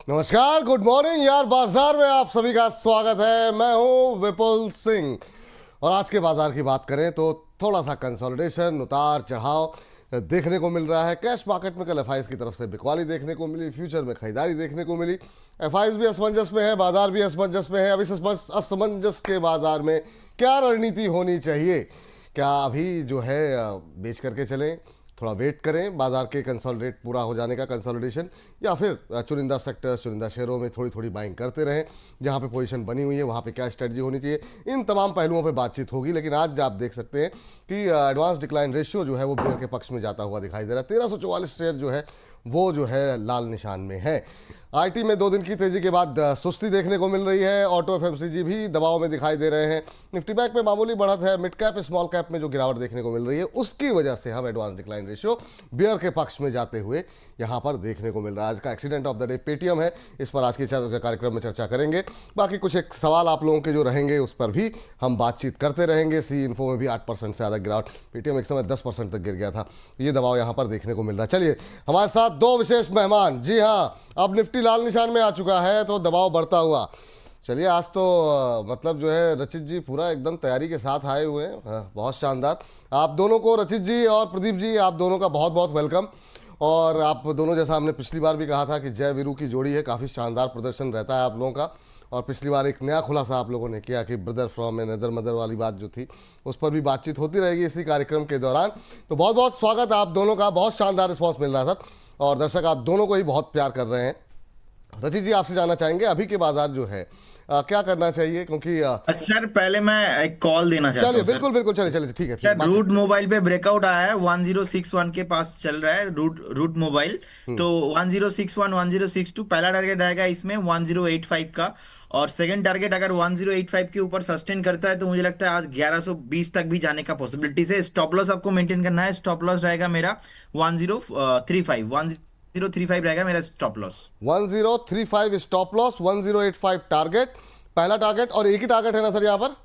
नमस्कार, good morning यार। बाजार में आप सभी का स्वागत है। मैं हूं विपुल सिंह और आज के बाजार की बात करें तो थोड़ा सा कंसोलिडेशन, उतार चढ़ाव देखने को मिल रहा है। कैश मार्केट में कल एफआईज की तरफ से बिकवाली देखने को मिली, फ्यूचर में खरीदारी देखने को मिली। एफआईज भी असमंजस में है, बाजार भी असमंजस में है। अब इस असमंजस के बाजार में क्या रणनीति होनी चाहिए? क्या अभी जो है बेच करके चलें, थोड़ा वेट करें बाजार के कंसोलिडेट पूरा हो जाने का, कंसोलिडेशन, या फिर चुनिंदा सेक्टर, चुनिंदा शेयरों में थोड़ी थोड़ी बाइंग करते रहें? जहां पे पोजीशन बनी हुई है वहां पे क्या स्ट्रेटजी होनी चाहिए, इन तमाम पहलुओं पे बातचीत होगी। लेकिन आज आप देख सकते हैं कि एडवांस डिक्लाइन रेशियो जो है वो बेयर के पक्ष में जाता हुआ दिखाई दे रहा है। 1344 शेयर जो है वो जो है लाल निशान में है। आईटी में 2 दिन की तेजी के बाद सुस्ती देखने को मिल रही है। ऑटो एफएमसीजी भी दबाव में दिखाई दे रहे हैं। निफ्टी बैंक में मामूली बढ़त है। मिड कैप स्मॉल कैप में जो गिरावट देखने को मिल रही है उसकी वजह से हम एडवांस डिक्लाइन रेशियो बियर के पक्ष में जाते हुए यहां पर देखने को मिल रहा है। आज का accident of the day Paytm है, इस पर आज के कार्यक्रम में चर्चा करेंगे। बाकी कुछ एक सवाल आप लोगों के जो रहेंगे उस पर भी हम बातचीत करते रहेंगे। सी इन्फो में भी 8% से ज़्यादा गिरावट, पेटीएम एक समय 10% तक गिर गया था। ये दबाव यहाँ पर देखने को मिल रहा है। चलिए, हमारे साथ 2 विशेष मेहमान। जी हाँ, अब निफ्टी लाल निशान में आ चुका है तो दबाव बढ़ता हुआ। चलिए, आज तो मतलब जो है रचित जी पूरा एकदम तैयारी के साथ आए हुए हैं। बहुत शानदार। आप दोनों को, रचित जी और प्रदीप जी, आप दोनों का बहुत बहुत वेलकम। और आप दोनों, जैसा हमने पिछली बार भी कहा था कि जय वीरू की जोड़ी है, काफ़ी शानदार प्रदर्शन रहता है आप लोगों का। और पिछली बार एक नया खुलासा आप लोगों ने किया कि ब्रदर फ्रॉम अनदर मदर वाली बात जो थी, उस पर भी बातचीत होती रहेगी इसी कार्यक्रम के दौरान। तो बहुत बहुत स्वागत आप दोनों का। बहुत शानदार रिस्पॉन्स मिल रहा था और दर्शक आप दोनों को ही बहुत प्यार कर रहे हैं। रचित जी, आपसे जानना चाहेंगे अभी के बाजार जो है क्या करना चाहिए, क्योंकि सर पहले मैं एक कॉल देना चाहता चलिए हूँ सर। बिल्कुल बिल्कुल, चलिए चलिए, ठीक है, सर बात रूट करते मोबाइल पे ब्रेकआउट आया है, 1061 के पास चल रहा है रूट रूट मोबाइल। हैं। तो 1061 1062 पहला टारगेट रहेगा इसमें 1085 का। और सेकंड टारगेट अगर 1085 के ऊपर सस्टेन करता है तो मुझे लगता है आज 1120 तक भी जाने का पॉसिबिलिटीज है। स्टॉप लॉस आपको मेंटेन करना है। स्टॉप लॉस रहेगा मेरा 1035 रहेगा मेरा stop loss. 1035 stop loss, 1085 target, पहला टारगेट। और एक ही टारगेट है ना सर यहाँ पर?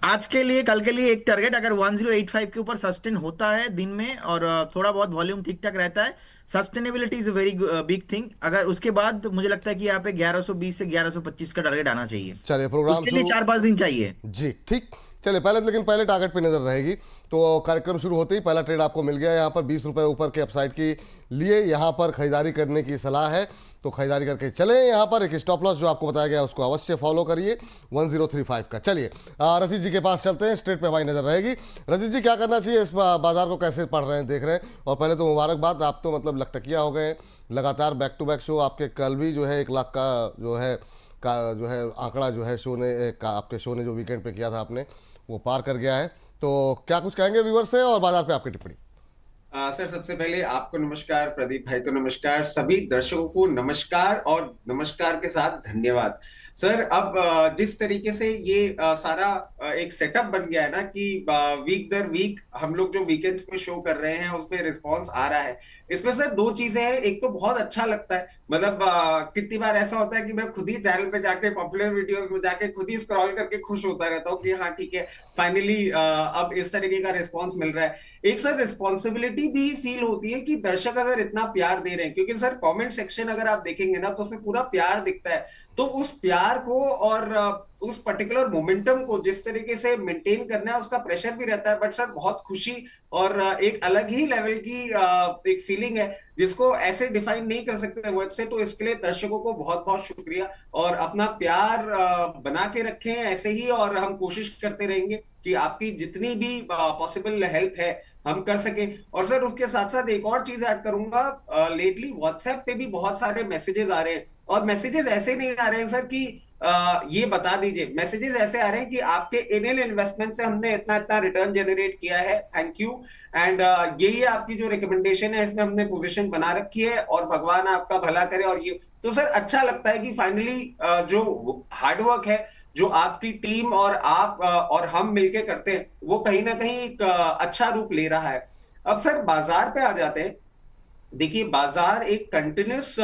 आज के लिए, कल के लिए एक टारगेट अगर 1085 के ऊपर सस्टेन होता है दिन में और थोड़ा बहुत वॉल्यूम ठीक ठाक रहता है, sustainability is a very big thing. अगर उसके बाद मुझे लगता है कि यहाँ पे 1120 से 1125 का टारगेट आना चाहिए। चलिए, प्रोग्राम उसके लिए शुरू। 4-5 दिन चाहिए। जी ठीक। चलिए, लेकिन पहले टारगेट पे नजर रहेगी। तो कार्यक्रम शुरू होते ही पहला ट्रेड आपको मिल गया यहाँ पर 20 रुपए ऊपर के अपसाइड के लिए। यहाँ पर खरीदारी करने की सलाह है तो खरीदारी करके चले। यहाँ पर एक स्टॉप लॉस जो आपको बताया गया उसको अवश्य फॉलो करिए, 1035 का। चलिए, रशीद जी के पास चलते हैं, स्ट्रेट पे हमारी नजर रहेगी। रशीद जी, क्या करना चाहिए? इस बाजार को कैसे पढ़ रहे हैं, देख रहे हैं? और पहले तो मुबारकबाद, आप तो मतलब लकटकिया हो गए। लगातार बैक टू बैक शो आपके। कल भी जो है 1 लाख का जो है आंकड़ा जो है आपके शो ने जो वीकेंड पे किया था आपने, वो पार कर गया है। तो क्या कुछ कहेंगे व्यूअर से और बाजार पे आपकी टिप्पणी? सर, सबसे पहले आपको नमस्कार, प्रदीप भाई को नमस्कार, सभी दर्शकों को नमस्कार और नमस्कार के साथ धन्यवाद। सर, अब जिस तरीके से ये सारा एक सेटअप बन गया है ना कि वीक दर वीक हम लोग जो वीकेंड्स में शो कर रहे हैं उसमें रिस्पांस आ रहा है। इसमें सर 2 चीजें हैं। एक तो बहुत अच्छा लगता है, मतलब कितनी बार ऐसा होता है कि मैं खुद ही चैनल पे जाके, पॉपुलर वीडियोस में जाके खुद ही स्क्रॉल करके खुश होता रहता हूँ कि हाँ ठीक है, फाइनली अब इस तरीके का रिस्पॉन्स मिल रहा है। एक सर रिस्पॉन्सिबिलिटी भी फील होती है कि दर्शक अगर इतना प्यार दे रहे हैं, क्योंकि सर कमेंट सेक्शन अगर आप देखेंगे ना तो उसमें पूरा प्यार दिखता है। तो उस प्यार को और उस पर्टिकुलर मोमेंटम को जिस तरीके से मेंटेन करना है उसका प्रेशर भी रहता है। बट सर बहुत खुशी और एक अलग ही लेवल की एक फीलिंग है जिसको ऐसे डिफाइन नहीं कर सकते वर्ड से। तो इसके लिए दर्शकों को बहुत बहुत शुक्रिया और अपना प्यार बना के रखें ऐसे ही। और हम कोशिश करते रहेंगे कि आपकी जितनी भी पॉसिबल हेल्प है हम कर सके। और सर उसके साथ साथ एक और चीज ऐड करूंगा, लेटली व्हाट्सएप पे भी बहुत सारे मैसेजेस आ रहे हैं। और मैसेजेस ऐसे नहीं आ रहे हैं सर कि ये बता दीजिए, मैसेजेस ऐसे आ रहे हैं कि आपके इन इन्वेस्टमेंट से हमने इतना इतना रिटर्न जनरेट किया है, थैंक यू। एंड यही आपकी जो रिकमेंडेशन है इसमें हमने पोजीशन बना रखी है और भगवान आपका भला करे। और ये तो सर अच्छा लगता है कि फाइनली जो हार्डवर्क है जो आपकी टीम और आप और हम मिलके करते हैं वो कहीं ना कहीं एक अच्छा रूप ले रहा है। अब सर बाजार पे आ जाते हैं। देखिए, बाजार एक कंटिन्यूस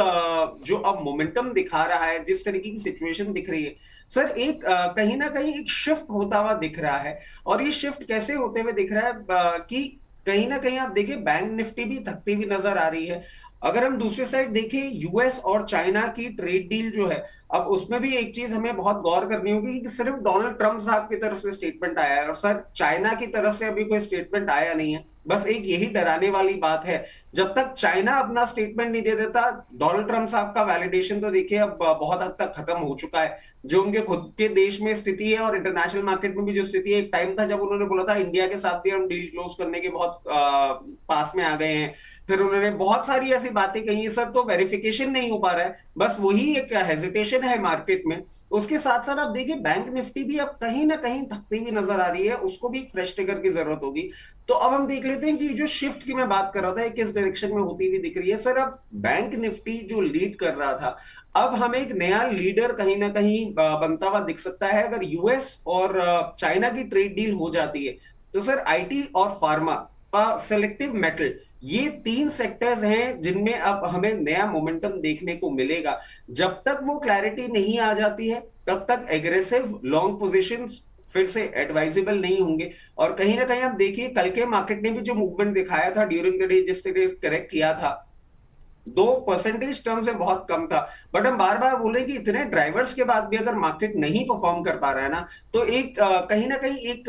जो अब मोमेंटम दिखा रहा है, जिस तरीके की सिचुएशन दिख रही है सर, एक कहीं ना कहीं एक शिफ्ट होता हुआ दिख रहा है। और ये शिफ्ट कैसे होते हुए दिख रहा है कि कहीं ना कहीं आप देखिए बैंक निफ्टी भी थकती हुई नजर आ रही है। अगर हम दूसरे साइड देखें, यूएस और चाइना की ट्रेड डील जो है, अब उसमें भी एक चीज हमें बहुत गौर करनी होगी कि सिर्फ डोनाल्ड ट्रंप साहब की तरफ से स्टेटमेंट आया है, और सर चाइना की तरफ से अभी कोई स्टेटमेंट आया नहीं है। बस एक यही डराने वाली बात है, जब तक चाइना अपना स्टेटमेंट नहीं दे देता, डोनाल्ड ट्रंप साहब का वैलिडेशन तो देखिए अब बहुत हद तक खत्म हो चुका है। जो उनके खुद के देश में स्थिति है और इंटरनेशनल मार्केट में भी जो स्थिति है, एक टाइम था जब उन्होंने बोला था इंडिया के साथ भी हम डील क्लोज करने के बहुत पास में आ गए हैं। फिर उन्होंने बहुत सारी ऐसी बातें कही है सर, तो वेरिफिकेशन नहीं हो पा रहा है, बस वही एक हेजिटेशन है मार्केट में। उसके साथ साथ आप देखिए बैंक निफ्टी भी अब कहीं ना कहीं थकती हुई नजर आ रही है, उसको भी एक फ्रेश ट्रिगर की जरूरत होगी। तो अब हम देख लेते हैं कि जो शिफ्ट की मैं बात कर रहा था किस डायरेक्शन में होती हुई दिख रही है। सर अब बैंक निफ्टी जो लीड कर रहा था, अब हमें एक नया लीडर कहीं ना कहीं बनता हुआ दिख सकता है। अगर यूएस और चाइना की ट्रेड डील हो जाती है, तो सर आईटी और फार्मा, सेलेक्टिव मेटल, ये तीन सेक्टर्स हैं जिनमें अब हमें नया मोमेंटम देखने को मिलेगा। जब तक वो क्लैरिटी नहीं आ जाती है, तब तक एग्रेसिव लॉन्ग पोजीशंस फिर से एडवाइजेबल नहीं होंगे। और कहीं ना कहीं आप देखिए, कल के मार्केट ने भी जो मूवमेंट दिखाया था ड्यूरिंग द डे, जिस तरह करेक्ट किया था, 2% टर्म से बहुत कम था। बट हम बार बार बोल रहे हैं कि इतने ड्राइवर्स के बाद भी अगर मार्केट नहीं परफॉर्म कर पा रहा है ना, तो एक कहीं ना कहीं एक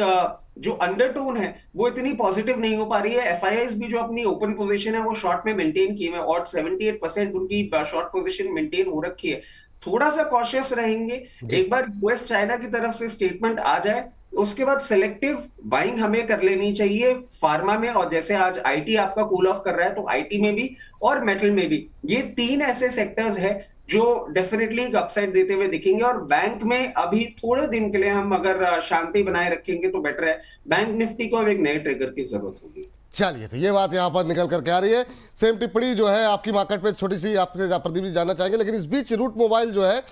जो अंडरटोन है वो इतनी पॉजिटिव नहीं हो पा रही है। एफआईआईज भी जो अपनी ओपन पोजीशन है वो शॉर्ट में मेंटेन किए हुए, और 78% उनकी शॉर्ट पोजीशन मेंटेन हो रखी है। थोड़ा सा कॉशियस रहेंगे, एक बार यूएस चाइना की तरफ से स्टेटमेंट आ जाए, उसके बाद सिलेक्टिव बाइंग हमें कर लेनी चाहिए फार्मा में। और जैसे आज आईटी आपका कूल ऑफ कर रहा है, तो आईटी में भी और मेटल में भी ये तीन ऐसे सेक्टर्स हैं जो डेफिनेटली एक अपसाइड देते हुए दिखेंगे। और बैंक में अभी थोड़े दिन के लिए हम अगर शांति बनाए रखेंगे तो बेटर है। बैंक निफ्टी को अब एक नए ट्रिगर की जरूरत होगी। चलिए, तो ये बात यहाँ पर निकल करके आ रही है। सेम टिप्पणी जो है आपकी मार्केट पे छोटी सी आपके प्रदीप जी जानना चाहेंगे, लेकिन इस बीच रूट मोबाइल जो है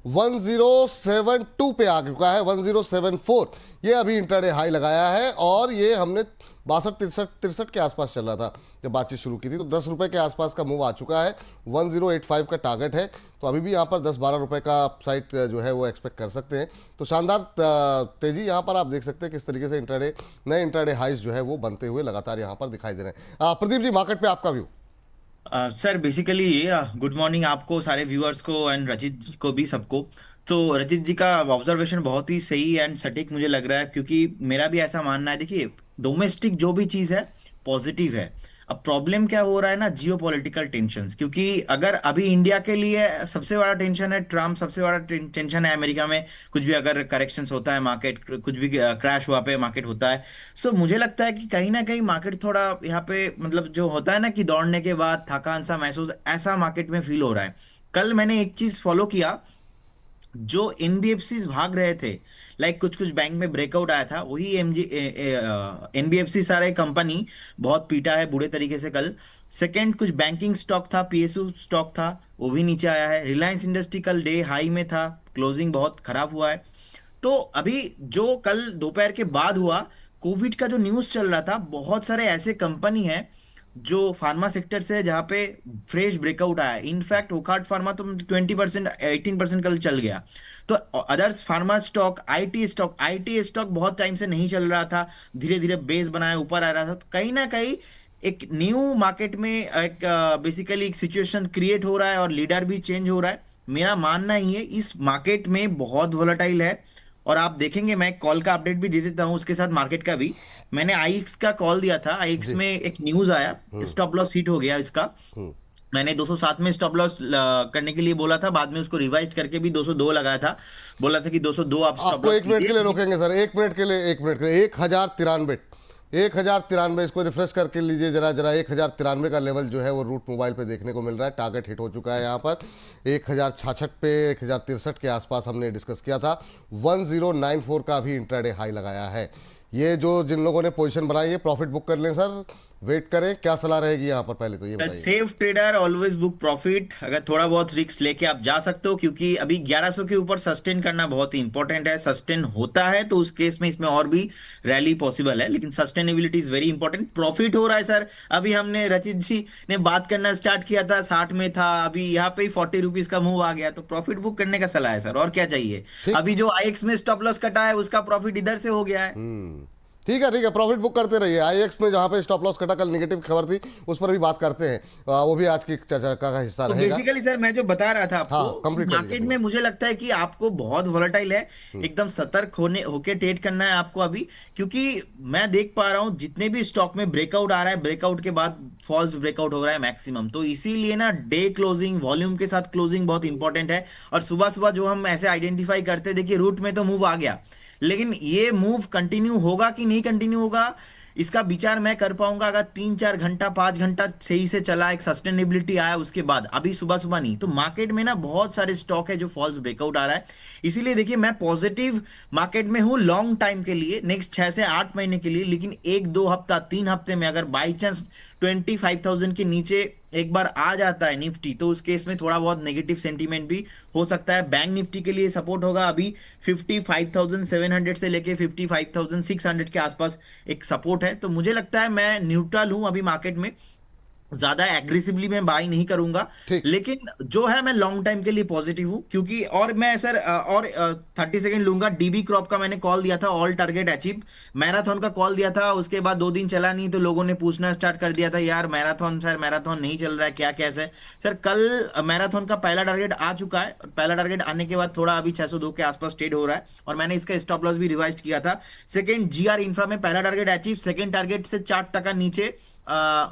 1072 पे आ चुका है, 1074 ये अभी इंट्राडे हाई लगाया है, और ये हमने 62 63 के आसपास चल रहा था जब बातचीत शुरू की थी, तो 10 रुपये के आसपास का मूव आ चुका है। 1085 का टारगेट है, तो अभी भी यहाँ पर 10-12 रुपये का अपसाइड जो है वो एक्सपेक्ट कर सकते हैं। तो शानदार तेजी यहाँ पर आप देख सकते हैं किस तरीके से नए इंट्राडे हाइज जो है वो बनते हुए लगातार यहाँ पर दिखाई दे रहे हैं। प्रदीप जी, मार्केट पे आपका view. Sir basically good morning आपको, सारे व्यूअर्स को, एंड रचित जी को भी, सबको। तो रचित जी का ऑब्जर्वेशन बहुत ही सही एंड सटीक मुझे लग रहा है, क्योंकि मेरा भी ऐसा मानना है। देखिए, डोमेस्टिक जो भी चीज़ है पॉजिटिव है। अब प्रॉब्लम क्या हो रहा है ना, जियो पॉलिटिकल टेंशन। क्योंकि अगर अभी इंडिया के लिए सबसे बड़ा टेंशन है ट्रम्प, सबसे बड़ा टेंशन है अमेरिका में कुछ भी अगर करेक्शंस होता है, मार्केट कुछ भी क्रैश हुआ पे मार्केट होता है। सो मुझे लगता है कि कहीं ना कहीं मार्केट थोड़ा यहाँ पे, मतलब जो होता है ना कि दौड़ने के बाद थकान सा महसूस, ऐसा मार्केट में फील हो रहा है। कल मैंने एक चीज फॉलो किया, जो एनबीएफसी भाग रहे थे, लाइक कुछ कुछ बैंक में ब्रेकआउट आया था, वही एनबीएफसी सारे कंपनी बहुत पीटा है बुरे तरीके से कल। सेकंड, कुछ बैंकिंग स्टॉक था, पीएसयू स्टॉक था, वो भी नीचे आया है। रिलायंस इंडस्ट्री कल डे हाई में था, क्लोजिंग बहुत खराब हुआ है। तो अभी जो कल दोपहर के बाद हुआ, कोविड का जो न्यूज़ चल रहा था, बहुत सारे ऐसे कंपनी हैं जो फार्मा सेक्टर से जहाँ पे फ्रेश ब्रेकआउट आया। इनफैक्ट वोकार्ट फार्मा तो 20% 18% कल चल गया। तो others pharma stock, IT stock बहुत टाइम से नहीं चल रहा था, धीरे धीरे बेस बनाया ऊपर आ रहा था। तो कहीं ना कहीं एक न्यू मार्केट में एक बेसिकली एक सिचुएशन क्रिएट हो रहा है, और लीडर भी चेंज हो रहा है। मेरा मानना ही है इस मार्केट में बहुत वोलेटाइल है। और आप देखेंगे, मैं कॉल का अपडेट भी दे देता हूं, उसके साथ मार्केट का भी। मैंने आईएक्स का कॉल दिया था, आईएक्स जी। में एक न्यूज आया, स्टॉप लॉस हिट हो गया इसका। मैंने 207 में स्टॉप लॉस करने के लिए बोला था, बाद में उसको रिवाइज करके भी 202 लगाया था, बोला था कि 202 आप स्टॉप आपको लॉस 1 मिनट के लिए कीजिए। रोकेंगे सर, 1 मिनट के लिए 1093, 1093 इसको रिफ्रेश करके लीजिए जरा 1093 का लेवल जो है वो रूट मोबाइल पे देखने को मिल रहा है। टारगेट हिट हो चुका है यहाँ पर 1066 पे, 1063 के आसपास हमने डिस्कस किया था। 1094 का भी इंट्राडे हाई लगाया है। ये जो जिन लोगों ने पोजीशन बनाई है प्रॉफिट बुक कर लें सर, वेट करें, क्या सलाह रहेगी यहाँ पर, पहले तो ये बताइए। Safe trader always book profit. अगर थोड़ा बहुत रिस्क लेके आप जा सकते हो, क्योंकि अभी 1100 के ऊपर सस्टेन करना बहुत ही इंपॉर्टेंट है। सस्टेन होता है तो उस केस में इसमें और भी रैली पॉसिबल है, लेकिन sustainability is very important. Profit हो रहा है सर, अभी हमने रचित जी ने बात करना स्टार्ट किया था 60 में था, अभी यहाँ पे 40 रुपीज का मूव आ गया, तो प्रॉफिट बुक करने का सलाह है सर, और क्या चाहिए। ठीक। अभी जो आईएक्स में स्टॉप लॉस कटा है उसका प्रॉफिट इधर से हो गया है। ठीक है, प्रॉफिट बुक करते रहिए। आईएक्स में जहाँ पे स्टॉप लॉस कटा, कल नेगेटिव खबर थी, उस पर भी बात करते हैं। वो भी आज की चर्चा का हिस्सा तो रहेगा। बेसिकली सर मैं जो बता रहा था हाँ, आपको, कंप्लीट कर दीजिए मार्केट अपनी में बात। मुझे लगता है कि आपको बहुत वॉलेटाइल है, एकदम सतर्क होने होके ट्रेड करना है आपको अभी। क्योंकि मैं देख पा रहा हूँ जितने भी स्टॉक में ब्रेकआउट आ रहा है, ब्रेकआउट के बाद फॉल्स ब्रेकआउट हो रहा है मैक्सिमम, तो इसीलिए ना डे क्लोजिंग वॉल्यूम के साथ क्लोजिंग बहुत इंपॉर्टेंट है। और सुबह सुबह जो हम ऐसे आइडेंटिफाई करते हैं, देखिए रूट में तो मूव आ गया, लेकिन ये मूव कंटिन्यू होगा कि नहीं कंटिन्यू होगा, इसका विचार मैं कर पाऊंगा अगर 3-4 घंटा 5 घंटा सही से चला, एक सस्टेनेबिलिटी आया उसके बाद, अभी सुबह सुबह नहीं। तो मार्केट में ना बहुत सारे स्टॉक है जो फॉल्स ब्रेकआउट आ रहा है, इसीलिए देखिए मैं पॉजिटिव मार्केट में हूं लॉन्ग टाइम के लिए, नेक्स्ट 6 से 8 महीने के लिए। लेकिन 1-2 हफ्ता 3 हफ्ते में अगर बाई चांस 25,000 के नीचे एक बार आ जाता है निफ्टी, तो उस केस में थोड़ा बहुत नेगेटिव सेंटीमेंट भी हो सकता है। बैंक निफ्टी के लिए सपोर्ट होगा अभी 55,700 से लेके 55,600 के आसपास एक सपोर्ट है। तो मुझे लगता है मैं न्यूट्रल हूं अभी मार्केट में, ज्यादा एग्रेसिवली मैं बाई नहीं करूंगा। ठीक। लेकिन जो है मैं लॉन्ग टाइम के लिए पॉजिटिव हूं, क्योंकि और मैं सर और 30 सेकंड लूंगा। डीबी क्रॉप का मैंने कॉल दिया था, ऑल टारगेट अचीव। मैराथन का कॉल दिया था, उसके बाद 2 दिन चला नहीं, तो लोगों ने पूछना स्टार्ट कर दिया था, यार मैराथन सर मैराथन नहीं चल रहा है क्या, कैसे? सर कल मैराथन का पहला टारगेट आ चुका है, और पहला टारगेट आने के बाद थोड़ा अभी 602 के आसपास ट्रेड हो रहा है, और मैंने इसका स्टॉप लॉस भी रिवाइज किया था। सेकंड जीआर इंफ्रा में पहला टारगेट अचीव, सेकंड टारगेट से 4% नीचे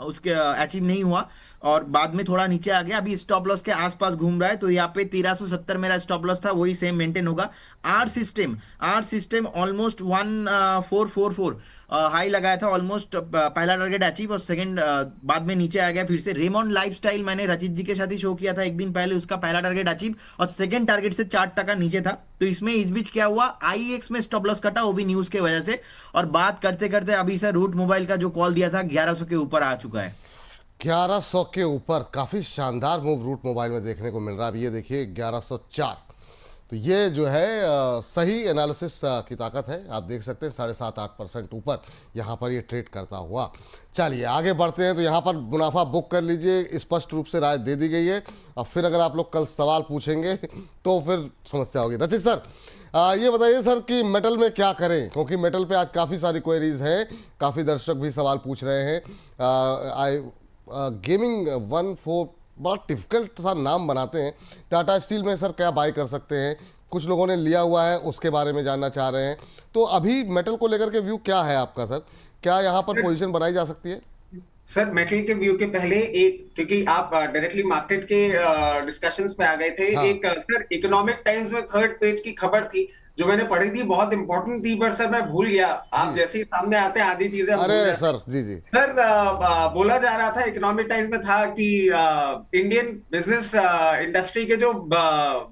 उसके अचीव नहीं हुआ, और बाद में थोड़ा नीचे आ गया, अभी स्टॉप लॉस के आसपास घूम रहा है। तो यहाँ पे 1370 मेरा स्टॉप लॉस था, वही सेम मेंटेन होगा। आर सिस्टम ऑलमोस्ट 1444 हाई लगाया था ऑलमोस्ट, पहला टारगेट अचीव, और सेकंड बाद में नीचे आ गया फिर से। रेमॉन्ड लाइफस्टाइल मैंने रचित जी के साथ ही शो किया था एक दिन पहले, उसका पहला टारगेट अचीव और सेकंड टारगेट से 4% नीचे था। तो इसमें इस बीच क्या हुआ, आईएक्स में स्टॉप लॉस कटा, वो भी न्यूज के वजह से। और बात करते करते अभी सर रूट मोबाइल का जो कॉल दिया था 1100 के ऊपर आ चुका है। 1100 के ऊपर काफ़ी शानदार मूव रूट मोबाइल में देखने को मिल रहा है। अब ये देखिए 1104, तो ये जो है सही एनालिसिस की ताकत है। आप देख सकते हैं 7.5-8% ऊपर यहाँ पर ये ट्रेड करता हुआ। चलिए आगे बढ़ते हैं। तो यहाँ पर मुनाफा बुक कर लीजिए, स्पष्ट रूप से राय दे दी गई है। अब फिर अगर आप लोग कल सवाल पूछेंगे तो फिर समस्या होगी। रचित सर, ये बताइए सर कि मेटल में क्या करें, क्योंकि मेटल पे आज काफ़ी सारी क्वेरीज हैं, काफ़ी दर्शक भी सवाल पूछ रहे हैं। गेमिंग 14 बड़ा डिफिकल्ट सा नाम बनाते हैं। टाटा स्टील में सर क्या बाय कर सकते हैं? कुछ लोगों ने लिया हुआ है, उसके बारे में जानना चाह रहे हैं। तो अभी मेटल को लेकर के व्यू क्या है आपका सर? क्या यहाँ पर पोजीशन बनाई जा सकती है? सर मेटल के व्यू के पहले एक, क्योंकि आप डायरेक्टली मार्केट के डिस्कशंस पे आ गए थे, हाँ। एक सर इकोनॉमिक टाइम्स में 3rd पेज की खबर थी जो मैंने पढ़ी थी, बहुत इंपॉर्टेंट थी, पर सर मैं भूल गया। आप जैसे ही सामने आते हैं आधी चीजें हम भूल अरे जाते हैं। सर जी जी सर बोला जा रहा था, इकोनॉमिक टाइम्स में था कि इंडियन बिजनेस इंडस्ट्री के जो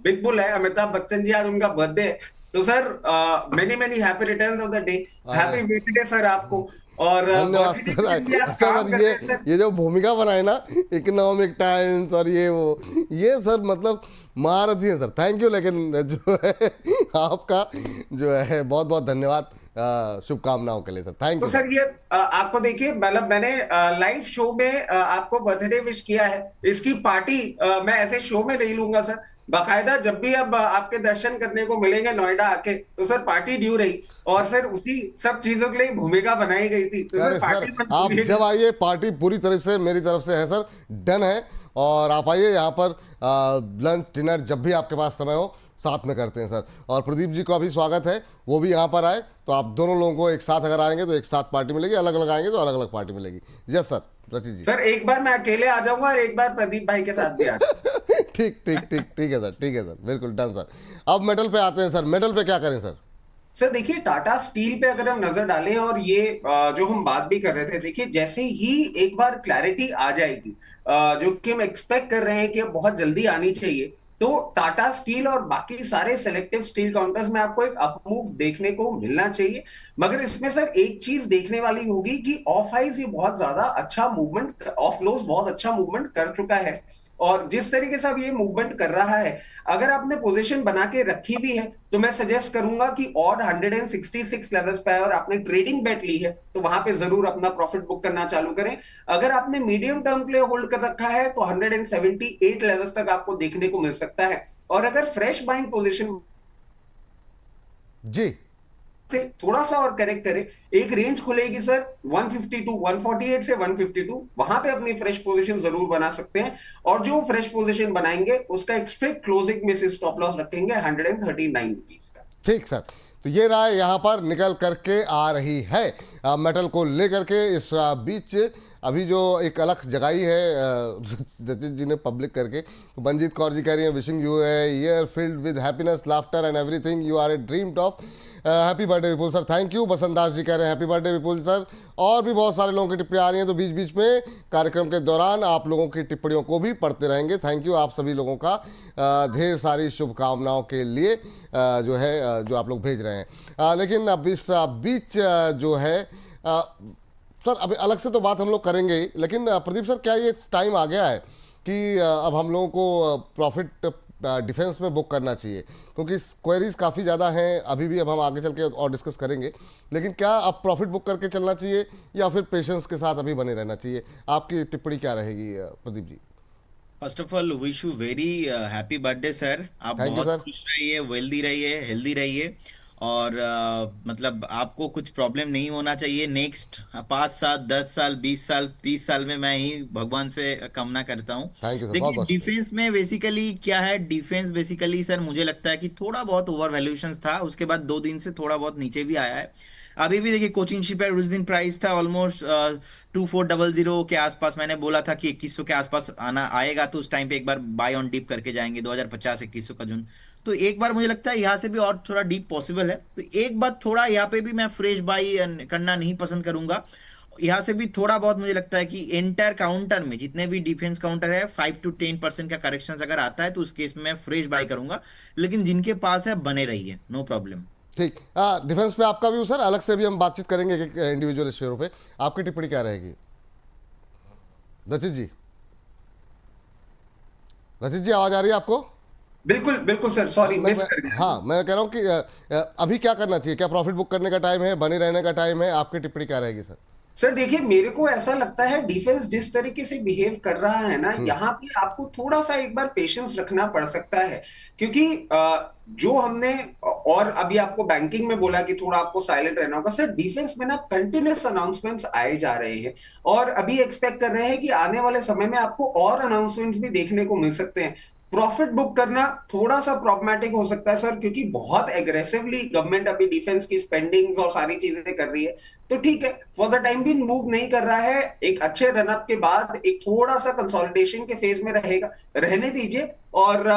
बिग बुल है अमिताभ बच्चन जी, आज उनका बर्थडे है। तो sir many many happy returns of the day, happy birthday sir आपको। और धन्यवाद birthday के दिन भी सर। आप अच्छा काम सर, कर रहे हैं सर। ये जो भूमिका बनाए ना इकोनॉमिक टाइम्स और ये सर मतलब महारथी है सर, थैंक यू। लेकिन जो है आपका जो है बहुत बहुत धन्यवाद शुभकामनाओं के लिए सर, थैंक तो यू। सर ये आपको देखिए, मतलब मैंने लाइव शो में आपको बर्थडे विश किया है, इसकी पार्टी मैं ऐसे शो में नहीं लूंगा सर, बाकायदा जब भी अब आपके दर्शन करने को मिलेंगे नोएडा आके, तो सर पार्टी ड्यू रही। और सर उसी सब चीजों के लिए भूमिका बनाई गई थी, तो अरे सर सर पार्टी आप जब आइए, पार्टी पूरी तरह से मेरी तरफ से है सर, डन है। और आप आइए यहाँ पर लंच डिनर जब भी आपके पास समय हो साथ में करते हैं सर। और प्रदीप जी का भी स्वागत है, वो भी यहाँ पर आए, तो आप दोनों लोगों को एक साथ अगर आएंगे तो एक साथ पार्टी मिलेगी, अलग अलग आएंगे तो अलग अलग पार्टी मिलेगी। यस सर, रचित जी। सर एक बार मैं अकेले आ जाऊंगा और एक बार प्रदीप भाई के साथ भी आ जाऊंगा। ठीक है सर, ठीक है सर, बिल्कुल डन सर। अब मेटल पे आते हैं सर, मेटल पे क्या करें सर? सर देखिए, टाटा स्टील पे अगर हम नजर डालें, और ये जो हम बात भी कर रहे थे, देखिए जैसे ही एक बार क्लैरिटी आ जाएगी, जो कि हम एक्सपेक्ट कर रहे हैं कि अब बहुत जल्दी आनी चाहिए, तो टाटा स्टील और बाकी सारे सेलेक्टिव स्टील काउंटर्स में आपको एक अपमूव देखने को मिलना चाहिए। मगर इसमें सर एक चीज देखने वाली होगी कि ऑफ हाइज ये बहुत ज्यादा अच्छा मूवमेंट, ऑफ लोज बहुत अच्छा मूवमेंट कर चुका है, और जिस तरीके से अब ये मूवमेंट कर रहा है, अगर आपने पोजीशन बना के रखी भी है तो मैं सजेस्ट करूंगा कि ऑड 166 लेवल्स पे है और आपने ट्रेडिंग बेट ली है, तो वहां पे जरूर अपना प्रॉफिट बुक करना चालू करें। अगर आपने मीडियम टर्म के लिए होल्ड कर रखा है तो 178 लेवल्स तक आपको देखने को मिल सकता है। और अगर फ्रेश बाइंग पोजीशन जी से थोड़ा सा और करेक्ट करे, एक रेंज खुलेगी सर 152, 148 से 152, वहां पे अपनी फ्रेश पोजीशन जरूर बना सकते हैं। और जो फ्रेश पोजीशन बनाएंगे उसका एक स्ट्रिक्ट क्लोजिंग में से स्टॉप लॉस रखेंगे 139 रुपीज का। ठीक सर, तो ये राय यहाँ पर निकल करके आ रही है मेटल को लेकर के। इस बीच अभी जो एक अलग जगाई है जतिन जी ने पब्लिक करके, तो मंजीत कौर जी कह रही हैं wishing you a year filled with happiness, laughter and everything, you are a dream top, happy birthday Vipul sir, thank you. Basant Das ji कह रहे हैं हैप्पी बर्थडे विपुल सर। और भी बहुत सारे लोगों की टिप्पणियाँ आ रही हैं, तो बीच बीच में कार्यक्रम के दौरान आप लोगों की टिप्पणियों को भी पढ़ते रहेंगे। थैंक यू आप सभी लोगों का ढेर सारी शुभकामनाओं के लिए जो है जो आप लोग भेज रहे हैं। लेकिन अब इस बीच जो है सर अभी अलग से तो बात हम लोग करेंगे ही, लेकिन प्रदीप सर क्या ये टाइम आ गया है कि अब हम लोगों को प्रॉफिट डिफेंस में बुक करना चाहिए, क्योंकि क्वेरीज काफ़ी ज़्यादा हैं अभी भी, अब हम आगे चल के और डिस्कस करेंगे, लेकिन क्या अब प्रॉफिट बुक करके चलना चाहिए या फिर पेशेंस के साथ अभी बने रहना चाहिए? आपकी टिप्पणी क्या रहेगी Pradeep ji? First of all wish you very happy birthday sir. आप थैंक यू बहुत सर। खुश रहिए, वेल्दी रहिए, हेल्दी रहिए, और मतलब आपको कुछ प्रॉब्लम नहीं होना चाहिए। नेक्स्ट 5 साल, 10 साल, 20 साल, 30 साल में मैं ही भगवान से कामना करता हूँ। थैंक यू सर, बहुत देखिए बहुत शुक्रिया। डिफेंस में बेसिकली क्या है, डिफेंस बेसिकली सर मुझे लगता है कि थोड़ा बहुत ओवर वैल्यूएशन था, उसके बाद 2 दिन से थोड़ा बहुत नीचे भी आया है। अभी भी देखिए कोचिंग शिप है, उस दिन प्राइस था ऑलमोस्ट 2400 के आसपास। मैंने बोला था कि 2100 के आसपास आना आएगा, तो उस टाइम पे एक बार बाय ऑन डीप करके जाएंगे 2050 2100 का जून। तो एक बार मुझे लगता है यहाँ से भी और थोड़ा डीप पॉसिबल है, तो एक बार थोड़ा यहाँ पे भी मैं फ्रेश बाई करना नहीं पसंद करूंगा। यहाँ से भी थोड़ा बहुत मुझे लगता है कि एंटायर काउंटर में जितने भी डिफेंस काउंटर है 5 to 10% का करेक्शन अगर आता है तो उस केस में मैं फ्रेश बाय करूंगा, लेकिन जिनके पास है बने रहिए, नो प्रॉब्लम। ठीक, डिफेंस पे आपका व्यू सर, अलग से भी हम बातचीत करेंगे इंडिविजुअल शेयरों पे, आपकी टिप्पणी क्या रहेगी? रचित जी, रचित जी आवाज आ रही है आपको? बिल्कुल बिल्कुल सर, सॉरी मिस कर गया। हाँ मैं कह रहा हूँ कि अभी क्या करना चाहिए? क्या प्रॉफिट बुक करने का टाइम है, बने रहने का टाइम है? आपकी टिप्पणी क्या रहेगी सर? सर देखिए, मेरे को ऐसा लगता है डिफेंस जिस तरीके से बिहेव कर रहा है ना, यहाँ पे आपको थोड़ा सा एक बार पेशेंस रखना पड़ सकता है, क्योंकि जो हमने और अभी आपको बैंकिंग में बोला कि थोड़ा आपको साइलेंट रहना होगा, सर डिफेंस में ना कंटिन्यूअस अनाउंसमेंट्स आए जा रहे हैं, और अभी एक्सपेक्ट कर रहे हैं कि आने वाले समय में आपको और अनाउंसमेंट्स भी देखने को मिल सकते हैं। प्रॉफिट बुक करना थोड़ा सा प्रॉब्लमैटिक हो सकता है सर, क्योंकि बहुत एग्रेसिवली गवर्नमेंट अभी डिफेंस की स्पेंडिंग्स और सारी चीजें कर रही है। तो ठीक है, फॉर द टाइम भी मूव नहीं कर रहा है, एक अच्छे रनअप के बाद एक थोड़ा सा कंसोलिडेशन के फेज में रहेगा, रहने दीजिए। और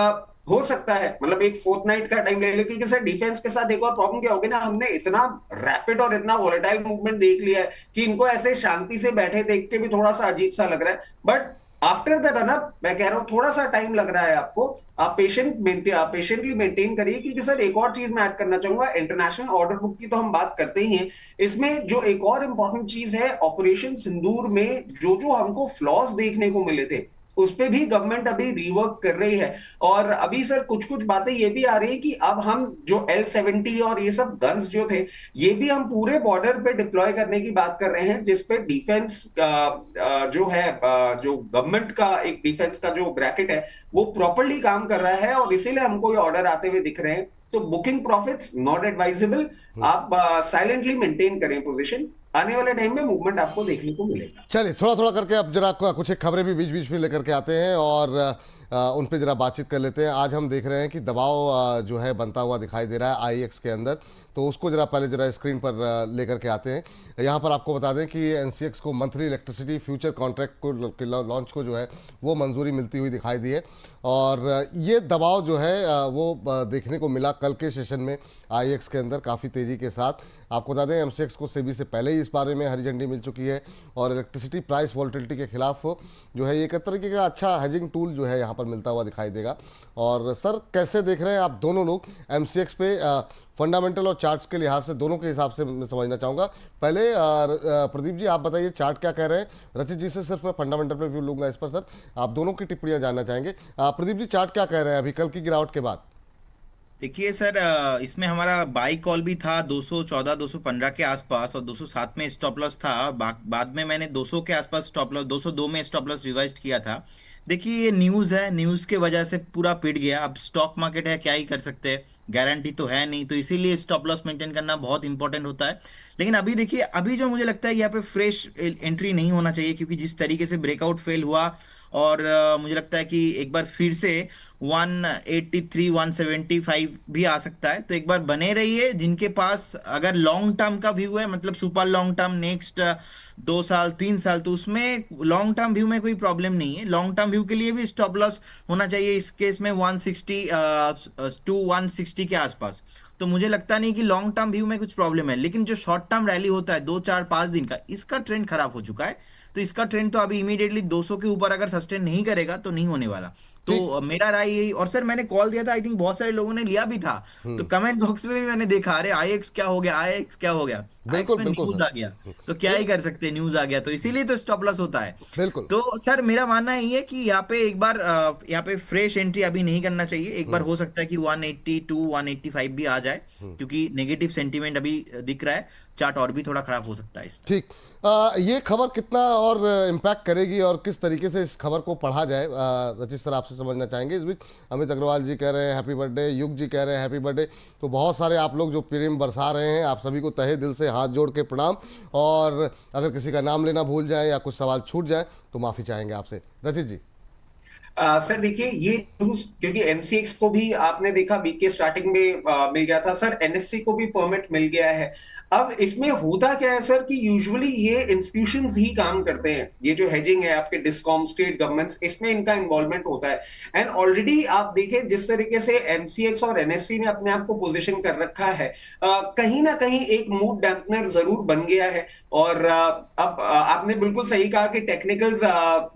हो सकता है मतलब एक फोर्टनाइट का टाइम ले लो, क्योंकि सर डिफेंस के साथ एक और प्रॉब्लम क्या होगी ना, हमने इतना रैपिड और इतना वॉलेटाइल मूवमेंट देख लिया है कि इनको ऐसे शांति से बैठे देख के भी थोड़ा सा अजीब सा लग रहा है। बट आफ्टर द रनअप मैं कह रहा हूं थोड़ा सा टाइम लग रहा है आपको, आप पेशेंटली मेंटेन करिए। क्योंकि सर एक और चीज मैं ऐड करना चाहूंगा, इंटरनेशनल ऑर्डर बुक की तो हम बात करते ही हैं, इसमें जो एक और इंपॉर्टेंट चीज है, ऑपरेशन सिंदूर में जो जो हमको फ्लॉज देखने को मिले थे उस पे भी गवर्नमेंट अभी रिवर्क कर रही है। और अभी सर कुछ कुछ बातें ये भी आ रही है कि अब हम जो L70 और ये सब गन्स जो थे, ये भी हम पूरे बॉर्डर पे डिप्लॉय करने की बात कर रहे हैं, जिसपे डिफेंस जो है जो गवर्नमेंट का एक डिफेंस का जो ब्रैकेट है वो प्रॉपरली काम कर रहा है, और इसीलिए हमको ये ऑर्डर आते हुए दिख रहे हैं। तो बुकिंग प्रॉफिट्स नॉट एडवाइजेबल, आप साइलेंटली मेंटेन करें पोजीशन, आने वाले टाइम में मूवमेंट आपको देखने को मिलेगा। चलिए थोड़ा थोड़ा करके अब जरा कुछ एक खबरें भी बीच बीच में लेकर के आते हैं और उन पे जरा बातचीत कर लेते हैं। आज हम देख रहे हैं कि दबाव जो है बनता हुआ दिखाई दे रहा है आईएक्स के अंदर, तो उसको जरा पहले जरा स्क्रीन पर लेकर के आते हैं। यहाँ पर आपको बता दें कि एनसीएक्स को मंथली इलेक्ट्रिसिटी फ्यूचर कॉन्ट्रैक्ट को लॉन्च को जो है वो मंजूरी मिलती हुई दिखाई दी है, और ये दबाव जो है वो देखने को मिला कल के सेशन में आईएक्स के अंदर काफ़ी तेज़ी के साथ। आपको बता दें एमसीएक्स को सेबी से पहले ही इस बारे में हरी झंडी मिल चुकी है, और इलेक्ट्रिसिटी प्राइस वॉलेटिलिटी के खिलाफ जो है एक तरीके का अच्छा हेजिंग टूल जो है यहाँ पर मिलता हुआ दिखाई देगा। और सर कैसे देख रहे हैं आप दोनों लोग एमसीएक्स पे फंडामेंटल और चार्ट्स के लिहाज से, दोनों के हिसाब से मैं समझना चाहूँगा। पहले प्रदीप जी आप बताइए चार्ट क्या कह रहे हैं, रचित जी से सिर्फ मैं फंडामेंटल पे व्यू लूँगा इस पर। सर आप दोनों की टिप्पणियाँ जानना चाहेंगे। प्रदीप जी चार्ट क्या कह रहे हैं अभी कल की गिरावट के बाद? देखिए सर, इसमें हमारा बाई कॉल भी था 214 215 के आसपास, और 207 में स्टॉप लॉस था। बाद में मैंने 200 के आसपास स्टॉप लॉस, 202 में स्टॉप लॉस रिवाइज किया था। देखिए ये न्यूज़ है, न्यूज़ के वजह से पूरा पिट गया। अब स्टॉक मार्केट है, क्या ही कर सकते हैं, गारंटी तो है नहीं, तो इसीलिए स्टॉप लॉस मेंटेन करना बहुत इंपॉर्टेंट होता है। लेकिन अभी देखिए, अभी जो मुझे लगता है यहाँ पे फ्रेश एंट्री नहीं होना चाहिए, क्योंकि जिस तरीके से ब्रेकआउट फेल हुआ, और मुझे लगता है कि एक बार फिर से 183 175 भी आ सकता है। तो एक बार बने रहिए, जिनके पास अगर लॉन्ग टर्म का व्यू है, मतलब सुपर लॉन्ग टर्म, नेक्स्ट 2 साल 3 साल, तो उसमें लॉन्ग टर्म व्यू में कोई प्रॉब्लम नहीं है। लॉन्ग टर्म व्यू के लिए भी स्टॉप लॉस होना चाहिए इस केस में 160 टू 160 के आसपास। तो मुझे लगता नहीं कि लॉन्ग टर्म व्यू में कुछ प्रॉब्लम है। लेकिन जो शॉर्ट टर्म रैली होता है 2 4 5 दिन का, इसका ट्रेंड खराब हो चुका है। तो इसका ट्रेंड तो अभी इमीडिएटली 200 के ऊपर अगर सस्टेन नहीं करेगा तो नहीं होने वाला। तो ठीक। मेरा राय यही। और सर मैंने कॉल दिया था, आई थिंक बहुत सारे लोगों ने लिया भी था। तो कमेंट बॉक्स में भी मैंने देखा, अरे आईएक्स क्या हो गया, आईएक्स क्या हो गया, आईएक्स बिल्कुल में बिल्कुल न्यूज सर। आ गया। तो क्या ही कर सकते हैं, न्यूज आ गया तो इसीलिए तो स्टॉप लॉस होता है। बिल्कुल। तो सर मेरा मानना यही है कि यहाँ पे एक बार यहाँ पे फ्रेश एंट्री अभी नहीं करना चाहिए। एक बार हो सकता है कि 180 टू 185 भी आ जाए, क्योंकि नेगेटिव सेंटीमेंट अभी दिख रहा है। चार्ट और भी थोड़ा खराब हो सकता है इस ठीक। ये खबर कितना और इम्पैक्ट करेगी और किस तरीके से इस खबर को पढ़ा जाए, रचित सर आपसे समझना चाहेंगे। इस बीच अमित अग्रवाल जी कह रहे हैं हैप्पी बर्थडे, युग जी कह रहे हैं हैप्पी बर्थडे। तो बहुत सारे आप लोग जो प्रेम बरसा रहे हैं, आप सभी को तहे दिल से हाथ जोड़ के प्रणाम। और अगर किसी का नाम लेना भूल जाए या कुछ सवाल छूट जाए तो माफ़ी चाहेंगे आपसे। रचित जी। सर देखिए, ये न्यूज क्योंकि एमसीएक्स को भी आपने देखा वीक के स्टार्टिंग में मिल गया था सर, एनएससी को भी परमिट मिल गया है। अब इसमें होता क्या है सर कि यूजुअली ये इंस्टीट्यूशंस ही काम करते हैं, ये जो हेजिंग है आपके डिस्कॉम स्टेट गवर्नमेंट्स, इसमें इनका इन्वॉल्वमेंट होता है। एंड ऑलरेडी आप देखें जिस तरीके से एमसीएक्स और एनएससी ने अपने आप को पोजीशन कर रखा है, कहीं ना कहीं एक मूड डैम्पनर जरूर बन गया है। और अब आपने बिल्कुल सही कहा कि टेक्निकल्स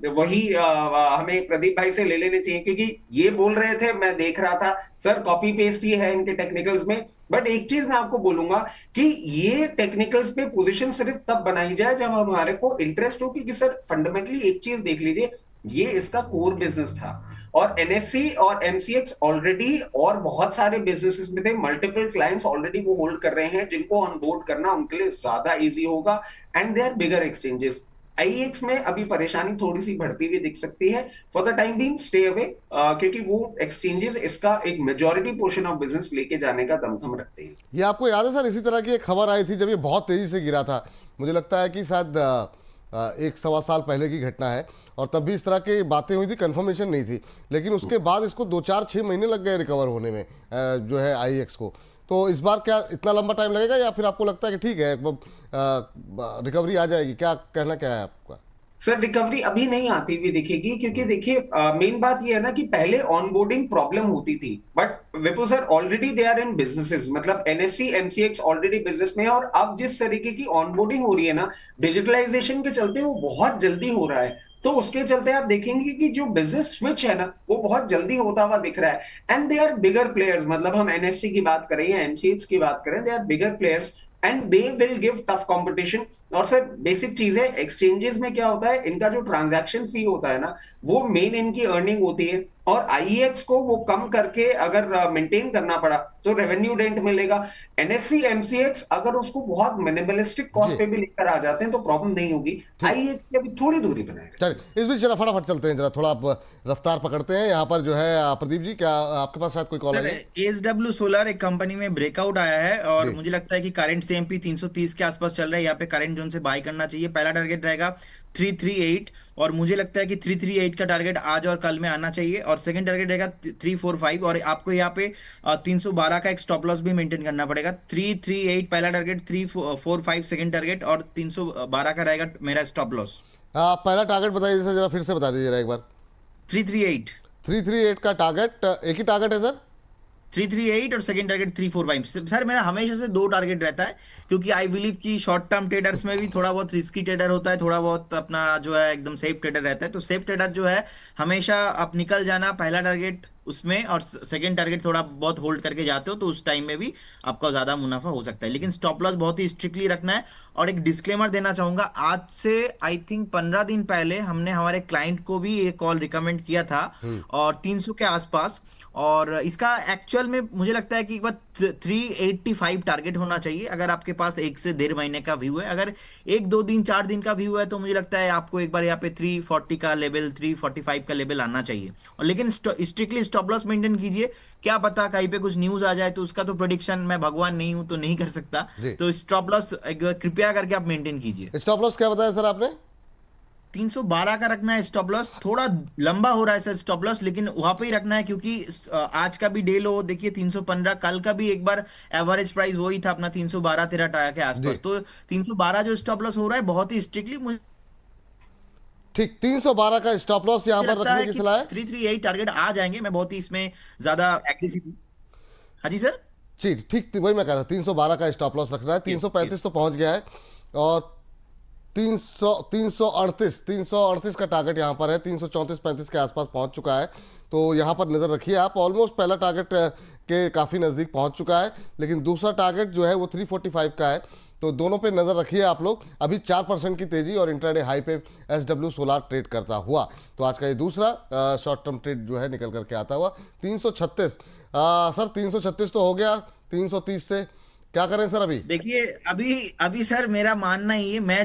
वही हमें प्रदीप भाई से ले लेने चाहिए, क्योंकि ये बोल रहे थे, मैं देख रहा था सर, कॉपी पेस्ट ही है इनके टेक्निकल्स में। बट एक चीज मैं आपको बोलूंगा कि ये टेक्निकल्स पे पोजीशन सिर्फ तब बनाई जाए जब हमारे को इंटरेस्ट हो, क्योंकि सर फंडामेंटली एक चीज देख लीजिए, ये इसका कोर बिजनेस था। और एनएससी और एमसीएक्स ऑलरेडी और बहुत सारे बिजनेसेस में थे, मल्टीपल क्लाइंट्स ऑलरेडी वो होल्ड कर रहे हैं, जिनको ऑनबोर्ड करना उनके लिए ज्यादा इजी होगा। And they are bigger exchanges. IEX में अभी परेशानी थोड़ी सी बढ़ती हुई दिख सकती है। For the time being stay away, क्योंकि वो एक्सचेंजेस इसका एक मेजॉरिटी पोर्शन ऑफ बिजनेस लेके जाने का दमखम रखते हैं। ये आपको याद है सर, इसी तरह की एक खबर आई थी जब ये बहुत तेज़ी से गिरा था। मुझे लगता है कि शायद 1 सवा साल पहले की घटना है। और तब भी इस तरह की बातें हुई थी, कंफर्मेशन नहीं थी। लेकिन उसके बाद इसको 2 4 6 महीने लग गए रिकवर होने में, जो है आईएक्स को। तो इस बार क्या इतना लंबा टाइम लगेगा, या फिर आपको लगता है कि ठीक है रिकवरी आ जाएगी? क्या कहना क्या है आपका? सर रिकवरी अभी नहीं आती हुई दिखेगी, क्योंकि देखिए मेन बात ये है ना कि पहले ऑनबोर्डिंग प्रॉब्लम होती थी, but Vipul sir already they are in businesses, मतलब एनएससी एमसीएक्स ऑलरेडी बिजनेस में है। और अब जिस तरीके की ऑनबोर्डिंग हो रही है ना डिजिटलाइजेशन के चलते, वो बहुत जल्दी हो रहा है। तो उसके चलते आप देखेंगे कि जो बिजनेस स्विच है ना वो बहुत जल्दी होता हुआ दिख रहा है। And they are bigger players, मतलब हम एनएससी की बात करें या एमसीएक्स की बात करें, they are bigger players and they will give tough competition. और सर बेसिक चीज है, एक्सचेंजेस में क्या होता है, इनका जो ट्रांजैक्शन फी होता है ना, वो मेन इनकी अर्निंग होती है। और आईएक्स को वो कम करके अगर मेंटेन करना पड़ा तो रेवेन्यू डेंट मिलेगा। एनएससी एमसीएक्स अगर उसको बहुत मिनिमलिस्टिक कॉस्ट पे भी लेकर आ जाते हैं तो प्रॉब्लम नहीं होगी। आईएक्स की अभी थोड़ी दूरी बनाए। चलिए इस बीच जरा फटाफट चलते हैं, जरा थोड़ा आप रफ्तार पकड़ते हैं। यहाँ पर जो है प्रदीप जी, क्या आपके पास शायद कोई कॉल सर, है? एसडब्ल्यू सोलर एक कंपनी में ब्रेकआउट आया है, और जी। मुझे लगता है कि करंट सीएमपी 330 के आसपास चल रहा है। यहाँ पे करंट जोन से बाय करना चाहिए। पहला टारगेट रहेगा 338, और मुझे लगता है कि 338 का टारगेट आज और कल में आना चाहिए। और सेकंड टारगेट रहेगा 345, और आपको यहाँ पे 312 का एक स्टॉप लॉस भी मेंटेन करना पड़ेगा। 338 पहला टारगेट, 345 सेकंड टारगेट, और 312 का रहेगा मेरा स्टॉप लॉस। पहला टारगेट बताइए सर, जरा फिर से बता दीजिए एक बार। 338 338 का टारगेट, एक ही टारगेट है सर? 338 और सेकंड टारगेट 345। सर मेरा हमेशा से 2 टारगेट रहता है, क्योंकि आई बिलीव कि शॉर्ट टर्म ट्रेडर्स में भी थोड़ा बहुत रिस्की ट्रेडर होता है, थोड़ा बहुत अपना जो है एकदम सेफ ट्रेडर रहता है। तो सेफ ट्रेडर जो है हमेशा आप निकल जाना, पहला टारगेट उसमें, और सेकंड टारगेट थोड़ा बहुत होल्ड करके जाते हो तो उस टाइम में भी आपका ज्यादा मुनाफा हो सकता है, लेकिन स्टॉप लॉस बहुत ही स्ट्रिक्टली रखना है। और एक डिस्क्लेमर देना चाहूंगा, आज से आई थिंक 15 दिन पहले हमने हमारे क्लाइंट को भी ये कॉल रिकमेंड किया था, और 300 के आसपास। और इसका एक्चुअल में मुझे लगता है कि एक बार 385 टारगेट होना चाहिए अगर आपके पास 1 से 1.5 महीने का व्यू है। अगर 1 2 दिन 4 दिन का व्यू है तो मुझे लगता है आपको एक बार यहाँ पे 340 का लेवल, 345 का लेवल आना चाहिए। और लेकिन स्ट्रिक्टली स्टॉप लॉस मेंटेन कीजिए, क्या पता कहीं पे कुछ न्यूज आ जाए तो उसका तो प्रोडिक्शन, मैं भगवान नहीं हूं तो नहीं कर सकता। जी। तो स्टॉप लॉस कृपया करके आप मेंटेन कीजिए। स्टॉप लॉस क्या बताया सर आपने? 312 का रखना है स्टॉप लॉस। थोड़ा लंबा हो रहा है सर स्टॉप लॉस, लेकिन वहां पे ही रखना है क्योंकि आज का भी डे लो देखिए 315, कल का भी एक बार एवरेज प्राइस वही था अपना 312-13 के जी आसपास। तो 312 जो स्टॉप लॉस हो रहा है बहुत ही स्ट्रिक्टली मुझे ठीक, 312 का स्टॉप लॉस यहां पर लगता रखने है की कि सलाह है। 338 टारगेट आ जाएंगे। मैं बहुत ही इसमें ज्यादा एग्रेसिव। हाँ जी सर। जी ठीक, वही मैं कह रहा था, 312 का स्टॉप लॉस रखना है। Yes 335 yes. तो पहुंच गया है, और 338 का टारगेट यहाँ पर है, 334-35 के आसपास पहुंच चुका है। तो यहाँ पर नज़र रखिए आप, ऑलमोस्ट पहला टारगेट के काफ़ी नज़दीक पहुंच चुका है, लेकिन दूसरा टारगेट जो है वो 345 का है। तो दोनों पे नज़र रखिए आप लोग। अभी 4% की तेज़ी और इंट्राडे हाई पे SW सोलार ट्रेड करता हुआ। तो आज का ये दूसरा शॉर्ट टर्म ट्रेड जो है निकल करके आता हुआ 336। सर 336 तो हो गया, 330 से क्या करें सर अभी? देखिए अभी अभी सर मेरा मानना ही है, मैं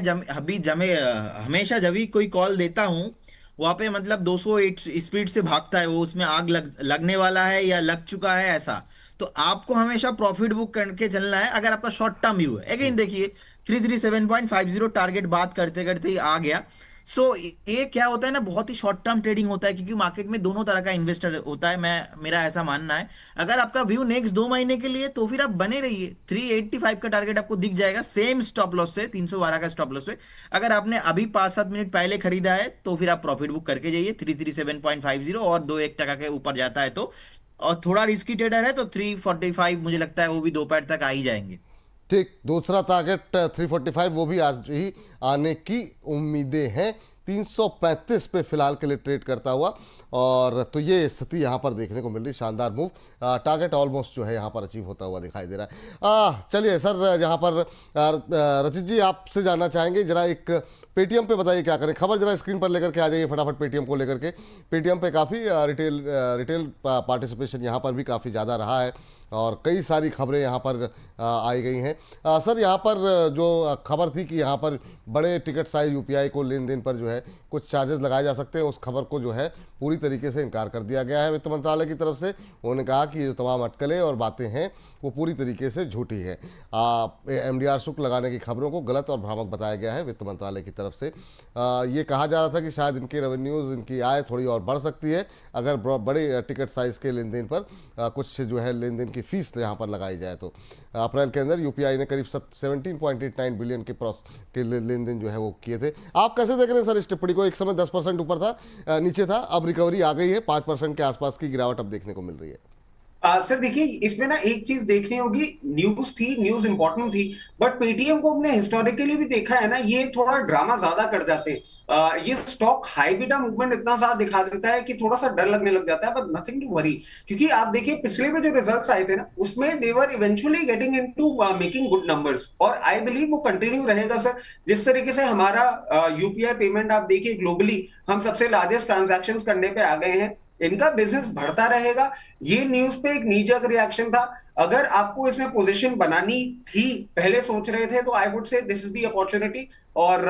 हमेशा जब भी कोई कॉल देता हूँ वहां पे मतलब 200 स्पीड से भागता है वो, उसमें आग लगने वाला है या लग चुका है ऐसा। तो आपको हमेशा प्रॉफिट बुक करके चलना है अगर आपका शॉर्ट टर्म व्यू है। अगेन देखिए 337.50 टारगेट बात करते करते ही आ गया। सो ये क्या होता है ना, बहुत ही शॉर्ट टर्म ट्रेडिंग होता है क्योंकि मार्केट में दोनों तरह का इन्वेस्टर होता है। मेरा ऐसा मानना है, अगर आपका व्यू नेक्स्ट 2 महीने के लिए तो फिर आप बने रहिए। 385 का टारगेट आपको दिख जाएगा सेम स्टॉप लॉस से, 312 का स्टॉप लॉस से। अगर आपने अभी 5-7 मिनट पहले खरीदा है तो फिर आप प्रॉफिट बुक करके जाइए 337.50, और 2-1 टका के ऊपर जाता है तो, और थोड़ा रिस्की ट्रेडर है तो 345 मुझे लगता है वो भी दोपहर तक आ ही जाएंगे। ठीक, दूसरा टारगेट 345 वो भी आज ही आने की उम्मीदें हैं। 335 पे फिलहाल के लिए ट्रेड करता हुआ, और तो ये स्थिति यहाँ पर देखने को मिल रही, शानदार मूव। टारगेट ऑलमोस्ट जो है यहाँ पर अचीव होता हुआ दिखाई दे रहा है। चलिए सर, यहाँ पर रचित जी आपसे जानना चाहेंगे, जरा एक पेटीएम पे बताइए क्या करें। खबर जरा स्क्रीन पर लेकर के आ जाइए फटाफट पेटीएम को लेकर के। पेटीएम पे काफ़ी रिटेल पार्टिसिपेशन यहाँ पर भी काफ़ी ज़्यादा रहा है, और कई सारी खबरें यहाँ पर आई गई हैं। सर यहाँ पर जो खबर थी कि यहाँ पर बड़े टिकट साइज यूपीआई को लेन देन पर जो है कुछ चार्जेस लगाए जा सकते हैं, उस खबर को जो है पूरी तरीके से इनकार कर दिया गया है वित्त मंत्रालय की तरफ से। उन्होंने कहा कि ये जो तमाम अटकलें और बातें हैं वो पूरी तरीके से झूठी है। MDR शुल्क लगाने की खबरों को गलत और भ्रामक बताया गया है वित्त मंत्रालय की तरफ से। ये कहा जा रहा था कि शायद इनके रेवेन्यूज़, इनकी आय थोड़ी और बढ़ सकती है अगर बड़े टिकट साइज़ के लेन देन पर कुछ जो है लेन देन की फीस यहाँ पर लगाई जाए। तो अप्रैल के अंदर यूपीआई ने करीब 17.89 बिलियन के लेन देन जो है वो किए थे। आप कैसे देख रहे हैं सर इस टिप्पणी को? एक समय 10% ऊपर था, नीचे था, अब रिकवरी आ गई है, 5% के आसपास की गिरावट अब देखने को मिल रही है। सर देखिए, इसमें ना एक चीज देखनी होगी, न्यूज थी, न्यूज इंपॉर्टेंट थी, बट पेटीएम को हमने हिस्टोरिकली भी देखा है ना, ये थोड़ा ड्रामा ज्यादा कर जाते हैं। ये स्टॉक हाई बीटा मूवमेंट इतना सारा दिखा देता है कि थोड़ा सा डर लगने लग जाता है, बट नथिंग टू वरी। क्योंकि आप देखिए पिछले में जो रिजल्ट्स आए थे ना, उसमें they were eventually getting into making good numbers, और आई बिलीव वो कंटिन्यू रहेगा सर। जिस तरीके से हमारा यूपीआई पेमेंट आप देखिए ग्लोबली हम सबसे लार्जेस्ट ट्रांजैक्शन करने पे आ गए हैं, इनका बिजनेस बढ़ता रहेगा। ये न्यूज पे एक नीजक रिएक्शन था। अगर आपको इसमें पोजीशन बनानी थी, पहले सोच रहे थे, तो I would say this is the opportunity. और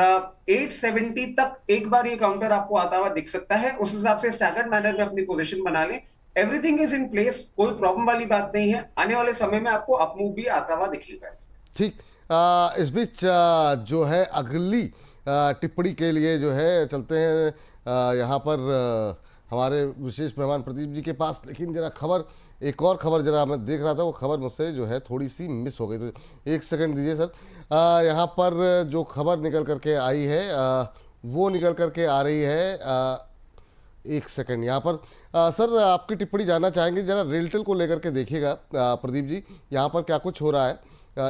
870 तक एक बार ये काउंटर आपको आता हुआ दिख सकता है, उस हिसाब से स्टैगर्ड मैनर में अपनी पोजीशन बना लें। एवरीथिंग इज इन प्लेस, कोई प्रॉब्लम वाली बात नहीं है। आने वाले समय में आपको अपमूव भी आता हुआ दिखेगा। ठीक, इस बीच जो है अगली टिप्पणी के लिए जो है चलते हैं यहाँ पर हमारे विशेष मेहमान प्रदीप जी के पास। लेकिन जरा खबर, एक और खबर जरा मैं देख रहा था, वो खबर मुझसे जो है थोड़ी सी मिस हो गई, तो एक सेकंड दीजिए सर। यहाँ पर जो खबर निकल करके आई है वो निकल करके आ रही है, एक सेकंड यहाँ पर सर आपकी टिप्पणी जानना चाहेंगे, जरा रेलटेल को लेकर के देखिएगा प्रदीप जी, यहाँ पर क्या कुछ हो रहा है।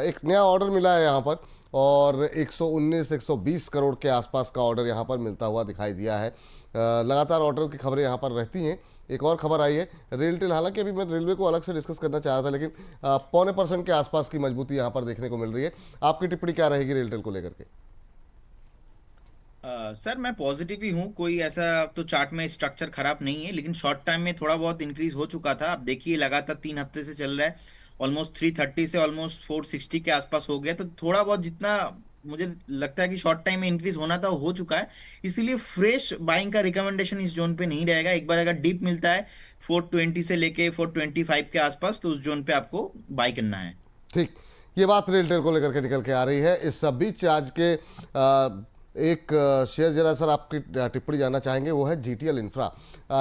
एक नया ऑर्डर मिला है यहाँ पर, और 119-120 करोड़ के आसपास का ऑर्डर यहाँ पर मिलता हुआ दिखाई दिया है। लगातार ऑर्डर की खबरें यहाँ पर रहती हैं, एक और खबर आई है रेलटेल, हालांकि अभी मैं रेलवे को अलग से डिस्कस करना चाह रहा था, लेकिन 0.25% के आसपास की मजबूती यहाँ पर देखने को मिल रही है। आपकी टिप्पणी क्या रहेगी रेलटेल को लेकर के? सर मैं पॉजिटिव ही हूँ, कोई ऐसा तो चार्ट में स्ट्रक्चर खराब नहीं है, लेकिन शॉर्ट टाइम में थोड़ा बहुत इंक्रीज हो चुका था। अब देखिए लगातार 3 हफ्ते से चल रहा है, ऑलमोस्ट 330 से ऑलमोस्ट 460 के आसपास हो गया। तो थोड़ा बहुत जितना मुझे लगता है कि शॉर्ट टाइम में इंक्रीज होना था वो हो चुका है, इसीलिए फ्रेश बाइंग का रिकमेंडेशन इस जोन पे नहीं रहेगा। एक बार अगर डीप मिलता है 420 से लेके 425 के आसपास, तो उस जोन पे आपको बाई करना है। ठीक, ये बात रेलटेल को लेकर के निकल के आ रही है। इस सब बीच आज के एक शेयर जरा सर आपकी टिप्पणी जानना चाहेंगे, वो है जीटीएल इंफ्रा।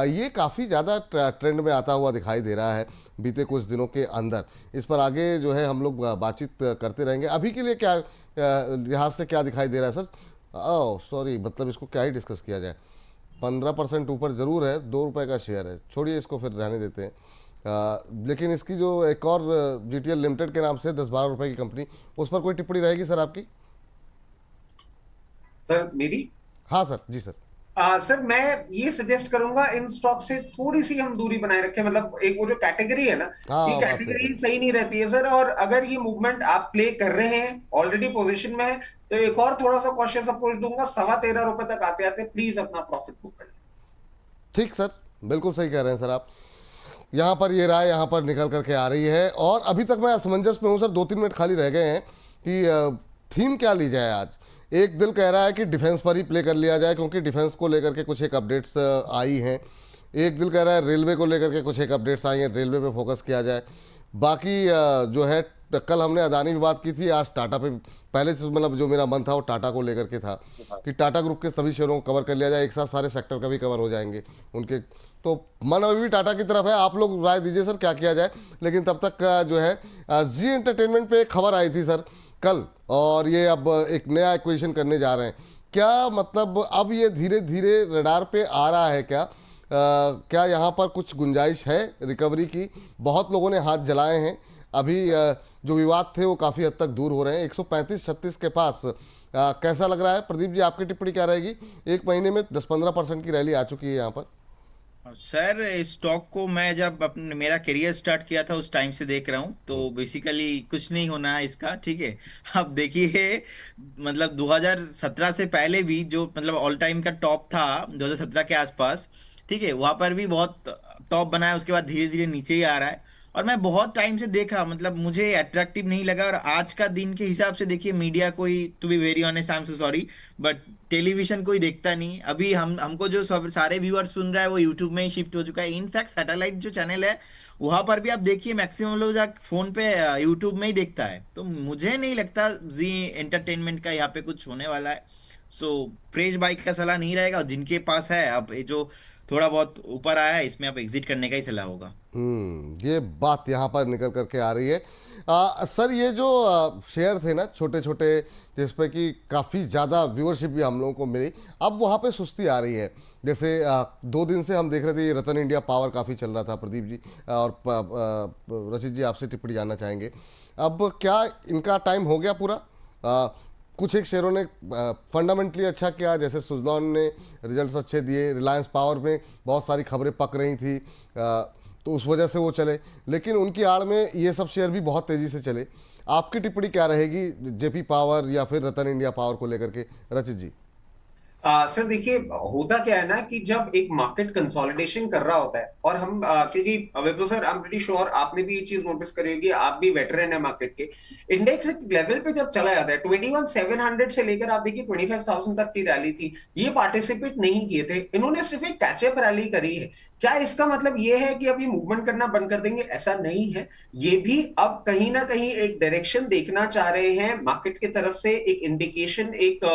ये काफ़ी ज़्यादा ट्रेंड में आता हुआ दिखाई दे रहा है बीते कुछ दिनों के अंदर। इस पर आगे जो है हम लोग बातचीत करते रहेंगे। अभी के लिए क्या लिहाज से क्या दिखाई दे रहा है सर? ओह सॉरी, मतलब इसको क्या ही डिस्कस किया जाए। 15% ऊपर ज़रूर है, 2 रुपये का शेयर है, छोड़िए इसको, फिर रहने देते हैं। लेकिन इसकी जो एक और जीटीएल लिमिटेड के नाम से 10-12 रुपये की कंपनी, उस पर कोई टिप्पणी रहेगी सर आपकी? सर मेरी, हाँ सर, जी सर। सर मैं ये सजेस्ट करूंगा इन स्टॉक से थोड़ी सी हम दूरी बनाए रखें। मतलब एक वो जो कैटेगरी है ना, ये हाँ बात सही कैटेगरी है। सही नहीं रहती है सर। और अगर ये मूवमेंट आप प्ले कर रहे हैं, ऑलरेडी पोजीशन में है, तो एक और थोड़ा सा कॉशियस अप्रोच दूंगा। 13.25 रुपए तक आते आते प्लीज अपना प्रॉफिट बुक कर लें। ठीक सर, बिल्कुल सही कह रहे हैं सर आप। यहाँ पर ये राय यहाँ पर निकल करके आ रही है, और अभी तक मैं असमंजस में हूँ सर। 2-3 मिनट खाली रह गए हैं कि थीम क्या ली जाए आज। एक दिल कह रहा है कि डिफेंस पर ही प्ले कर लिया जाए, क्योंकि डिफेंस को लेकर के कुछ एक अपडेट्स आई हैं। एक दिल कह रहा है रेलवे को लेकर के कुछ एक अपडेट्स आई हैं, रेलवे पे फोकस किया जाए। बाकी जो है, कल हमने अदानी पे बात की थी, आज टाटा पे। पहले से मतलब जो मेरा मन था वो टाटा को लेकर के था कि टाटा ग्रुप के सभी शेयरों को कवर कर लिया जाए, एक साथ सारे सेक्टर का भी कवर हो जाएंगे उनके। तो मन अभी भी टाटा की तरफ है। आप लोग राय दीजिए सर क्या किया जाए। लेकिन तब तक जो है जी एंटरटेनमेंट पे एक खबर आई थी सर कल, और ये अब एक नया एक्विजिशन करने जा रहे हैं। क्या मतलब अब ये धीरे धीरे रडार पे आ रहा है क्या? क्या यहाँ पर कुछ गुंजाइश है रिकवरी की? बहुत लोगों ने हाथ जलाए हैं। अभी जो विवाद थे वो काफ़ी हद तक दूर हो रहे हैं। 135-36 के पास कैसा लग रहा है? प्रदीप जी आपकी टिप्पणी क्या रहेगी? एक महीने में 10-15% की रैली आ चुकी है यहाँ पर। सर स्टॉक को मैं जब अपने मेरा करियर स्टार्ट किया था उस टाइम से देख रहा हूँ, तो बेसिकली कुछ नहीं होना है इसका, ठीक है। अब देखिए, मतलब 2017 से पहले भी जो मतलब ऑल टाइम का टॉप था 2017 के आसपास, ठीक है, वहां पर भी बहुत टॉप बनाया, उसके बाद धीरे धीरे नीचे ही आ रहा है। और मैं बहुत टाइम से देखा, मतलब मुझे अट्रैक्टिव नहीं लगा। और आज का दिन के हिसाब से देखिए, मीडिया कोई, to be very honest I am so sorry, but television कोई देखता नहीं। अभी हमको जो सब सारे व्यूअर्स सुन रहा है वो यूट्यूब में ही शिफ्ट हो चुका है। इनफैक्ट सैटेलाइट जो चैनल है वहां पर भी आप देखिए मैक्सिमम लोग जाकर फोन पे यूट्यूब में ही देखता है। तो मुझे नहीं लगता जी एंटरटेनमेंट का यहाँ पे कुछ होने वाला है। सो फ्रेश बाइक का सलाह नहीं रहेगा, और जिनके पास है, अब ये जो थोड़ा बहुत ऊपर आया है इसमें आप एग्जिट करने का ही सलाह होगा। ये बात यहाँ पर निकल करके आ रही है। सर ये जो शेयर थे ना छोटे छोटे, जिस पे कि काफ़ी ज़्यादा व्यूअरशिप भी हम लोगों को मिली, अब वहाँ पे सुस्ती आ रही है। जैसे 2 दिन से हम देख रहे थे ये रतन इंडिया पावर काफ़ी चल रहा था। प्रदीप जी और रचित जी आपसे टिप्पणी जानना चाहेंगे। अब क्या इनका टाइम हो गया पूरा? कुछ एक शेयरों ने फंडामेंटली अच्छा किया, जैसे सुजलॉन ने रिजल्ट्स अच्छे दिए, रिलायंस पावर में बहुत सारी खबरें पक रही थी, तो उस वजह से वो चले। लेकिन उनकी आड़ में ये सब शेयर भी बहुत तेज़ी से चले। आपकी टिप्पणी क्या रहेगी जेपी पावर या फिर रतन इंडिया पावर को लेकर के, रचित जी? सर देखिए, होता क्या है ना कि जब एक मार्केट कंसोलिडेशन कर रहा होता है, और हम क्योंकि Vipul sir, I am pretty sure आपने भी ये चीज नोटिस करी होगी, आप भी वेटरन है मार्केट के। इंडेक्स एक लेवल पे जब चला जाता है 21,700 से लेकर आप देखिए 25,000 तक की रैली थी, ये पार्टिसिपेट नहीं किए थे, इन्होंने सिर्फ एक कैचअप रैली करी है। क्या इसका मतलब ये है कि अब ये मूवमेंट करना बंद कर देंगे? ऐसा नहीं है। ये भी अब कहीं ना कहीं एक डायरेक्शन देखना चाह रहे हैं मार्केट की तरफ से, एक इंडिकेशन, एक